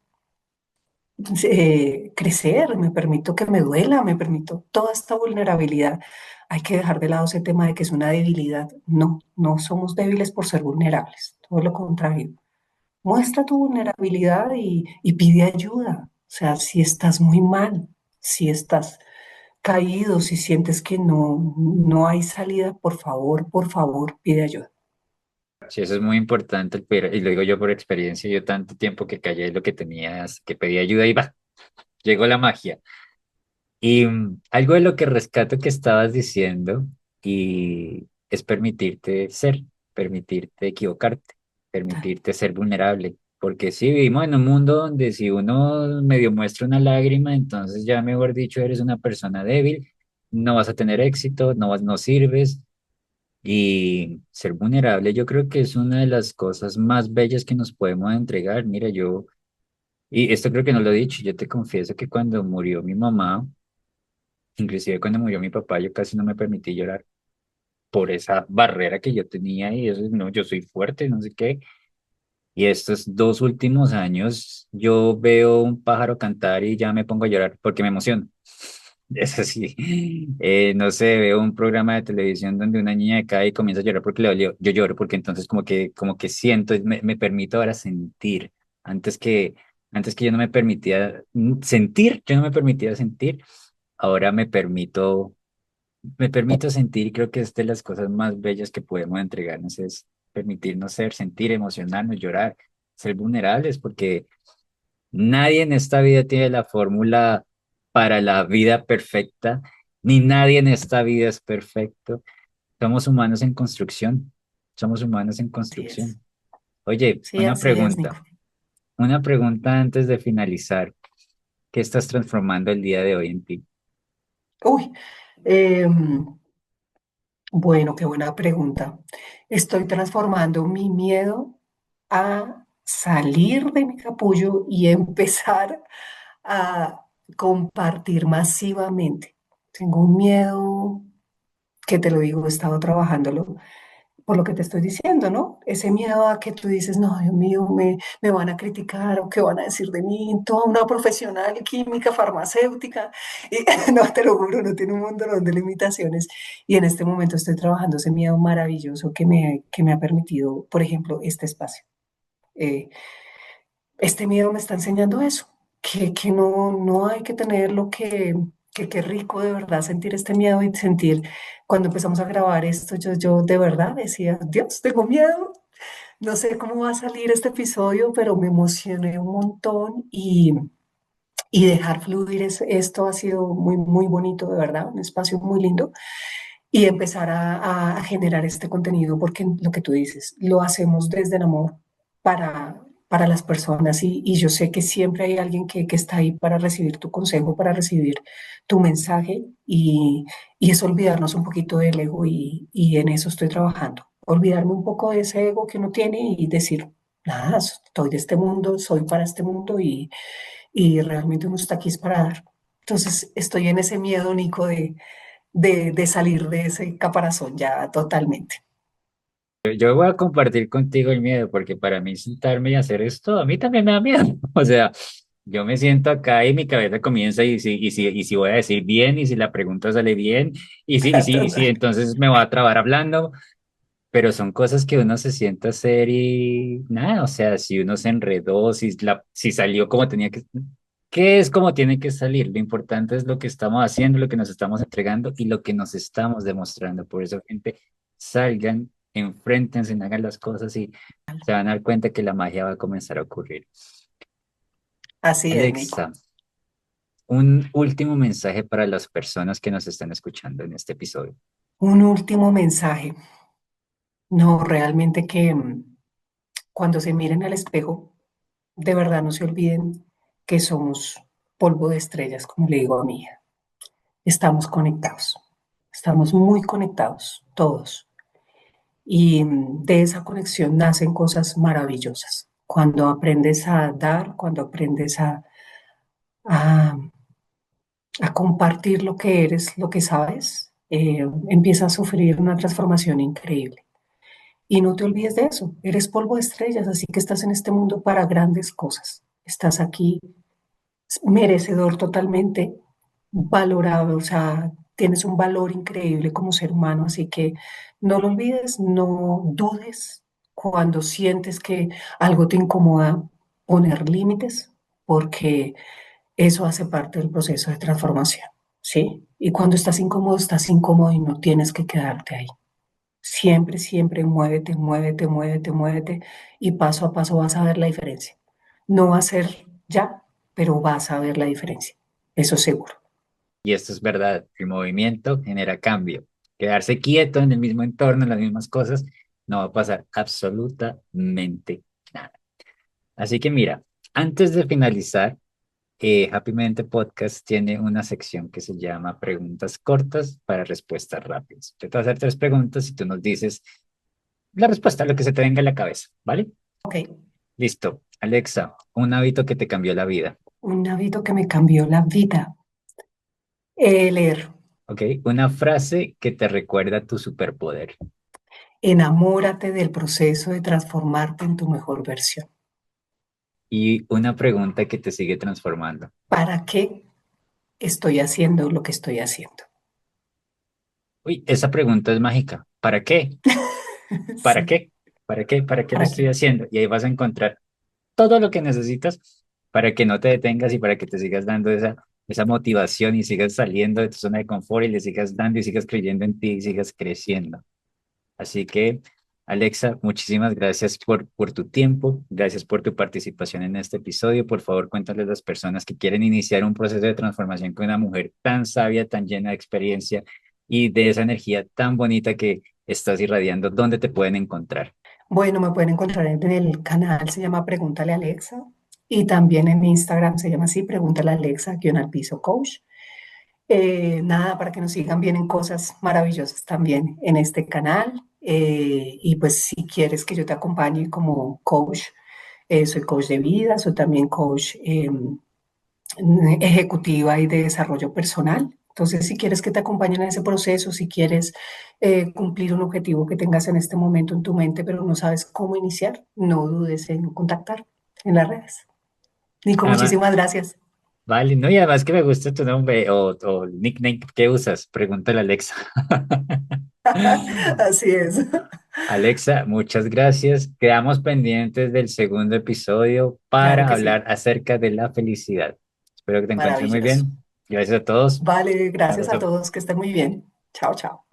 crecer, me permito que me duela, me permito toda esta vulnerabilidad. Hay que dejar de lado ese tema de que es una debilidad. No, no somos débiles por ser vulnerables, todo lo contrario. Muestra tu vulnerabilidad y pide ayuda. O sea, si estás muy mal, si estás caído, si sientes que no hay salida, por favor, pide ayuda. Sí, eso es muy importante, pero, y lo digo yo por experiencia, yo tanto tiempo que callé lo que tenías, que pedí ayuda y va, llegó la magia. Y algo de lo que rescato que estabas diciendo y es permitirte ser, permitirte equivocarte, permitirte ser vulnerable. Porque sí, vivimos en un mundo donde si uno medio muestra una lágrima, entonces ya mejor dicho, eres una persona débil, no vas a tener éxito, no sirves. Y ser vulnerable yo creo que es una de las cosas más bellas que nos podemos entregar. Mira, y esto creo que no lo he dicho, yo te confieso que cuando murió mi mamá, inclusive cuando murió mi papá, yo casi no me permití llorar por esa barrera que yo tenía y eso, no, yo soy fuerte, no sé qué. Y estos 2 últimos años yo veo un pájaro cantar y ya me pongo a llorar porque me emociono. Es así. No sé, veo un programa de televisión donde una niña cae y comienza a llorar porque le dolió. Yo lloro porque entonces como que siento, me permito ahora sentir. Antes que, antes que yo no me permitía sentir, yo no me permitía sentir. Ahora me permito sentir y creo que es de las cosas más bellas que podemos entregarnos es permitirnos ser, sentir, emocionarnos, llorar, ser vulnerables, porque nadie en esta vida tiene la fórmula para la vida perfecta, ni nadie en esta vida es perfecto. Somos humanos en construcción, somos humanos en Así es. construcción. Oye, Sí, así es, Nico. una pregunta antes de finalizar. ¿Qué estás transformando el día de hoy en ti? Uy, em, bueno, qué buena pregunta. Estoy transformando mi miedo a salir de mi capullo y empezar a compartir masivamente. Tengo un miedo que te lo digo, he estado trabajándolo por lo que te estoy diciendo, ¿no? Ese miedo a que tú dices, no, Dios mío, me van a criticar o qué van a decir de mí, toda una profesional química, farmacéutica, y no, te lo juro, no tiene un montón de limitaciones. Y en este momento estoy trabajando ese miedo maravilloso que me ha permitido, por ejemplo, este espacio. Eh, este miedo me está enseñando eso, que no hay que tenerlo, que qué rico de verdad sentir este miedo y sentir, cuando empezamos a grabar esto, yo de verdad decía, Dios, tengo miedo, no sé cómo va a salir este episodio, pero me emocioné un montón, y dejar fluir esto ha sido muy, muy bonito, de verdad, un espacio muy lindo, y empezar a generar este contenido, porque lo que tú dices, lo hacemos desde el amor para las personas, y yo sé que siempre hay alguien que está ahí para recibir tu consejo, para recibir tu mensaje, y es olvidarnos un poquito del ego, y en eso estoy trabajando. Olvidarme un poco de ese ego que uno tiene y decir, nada, estoy de este mundo, soy para este mundo, y realmente uno está aquí es para dar. Entonces estoy en ese miedo, Nico, de salir de ese caparazón ya totalmente. Yo voy a compartir contigo el miedo, porque para mí sentarme y hacer esto, a mí también me da miedo. O sea, yo me siento acá y mi cabeza comienza y si voy a decir bien, y si la pregunta sale bien, y si Total. entonces me va a trabar hablando, pero son cosas que uno se sienta a hacer y nada, o sea, si uno se enredó, si salió como tenía que, ¿qué es como tiene que salir? Lo importante es lo que estamos haciendo, lo que nos estamos entregando y lo que nos estamos demostrando. Por eso, gente, salgan, enfréntense, hagan las cosas y se van a dar cuenta que la magia va a comenzar a ocurrir. Así es, Nico. Alexa, un último mensaje para las personas que nos están escuchando en este episodio. Un último mensaje. No, realmente que cuando se miren al espejo, de verdad no se olviden que somos polvo de estrellas, como le digo a mi hija. Estamos conectados, estamos muy conectados todos. Y de esa conexión nacen cosas maravillosas. Cuando aprendes a dar, cuando aprendes a, a compartir lo que eres, lo que sabes, empiezas a sufrir una transformación increíble. Y no te olvides de eso, eres polvo de estrellas, así que estás en este mundo para grandes cosas. Estás aquí merecedor totalmente, valorado, o sea, tienes un valor increíble como ser humano, así que no lo olvides, no dudes cuando sientes que algo te incomoda, poner límites, porque eso hace parte del proceso de transformación, ¿sí? Y cuando estás incómodo y no tienes que quedarte ahí. Siempre, siempre muévete, muévete, muévete, muévete y paso a paso vas a ver la diferencia. No va a ser ya, pero vas a ver la diferencia. Eso seguro. Y esto es verdad, el movimiento genera cambio. Quedarse quieto en el mismo entorno, en las mismas cosas, no va a pasar absolutamente nada. Así que mira, antes de finalizar, Happy Mente Podcast tiene una sección que se llama Preguntas cortas para respuestas rápidas. Yo te voy a hacer tres preguntas y tú nos dices la respuesta a lo que se te venga a la cabeza, ¿vale? Ok, Listo. Alexa, un hábito que te cambió la vida. un hábito que me cambió la vida. Leer. ¿Ok? Una frase que te recuerda tu superpoder. Enamórate del proceso de transformarte en tu mejor versión. Y una pregunta que te sigue transformando. ¿Para qué estoy haciendo lo que estoy haciendo? Uy, esa pregunta es mágica. ¿Para qué? ¿Para Sí, qué? ¿Para qué? ¿Para qué lo ¿para estoy qué? haciendo? Y ahí vas a encontrar todo lo que necesitas para que no te detengas y para que te sigas dando esa motivación y sigas saliendo de tu zona de confort y le sigas dando y sigas creyendo en ti y sigas creciendo. Así que, Alexa, muchísimas gracias por tu tiempo, gracias por tu participación en este episodio. Por favor, cuéntale a las personas que quieren iniciar un proceso de transformación con una mujer tan sabia, tan llena de experiencia y de esa energía tan bonita que estás irradiando, ¿dónde te pueden encontrar? Bueno, me pueden encontrar en el canal, se llama Pregúntale a Alexa, y también en Instagram se llama así, Pregúntale a Alexa, guión al piso coach. Nada, para que nos sigan, vienen cosas maravillosas también en este canal. Y pues si quieres que yo te acompañe como coach, soy coach de vida, soy también coach ejecutiva y de desarrollo personal. Entonces, si quieres que te acompañen en ese proceso, si quieres cumplir un objetivo que tengas en este momento en tu mente, pero no sabes cómo iniciar, no dudes en contactar en las redes. Nico, Además, muchísimas gracias. vale, no, y además que me gusta tu nombre o el nickname que usas, pregúntale a Alexa. Así es. Alexa, muchas gracias. Quedamos pendientes del segundo episodio Claro para que sí. hablar acerca de la felicidad. Espero que te encuentres muy Maravilloso. bien. Gracias a todos. Vale, Un gracias a abrazo. todos, que estén muy bien. Chao, chao.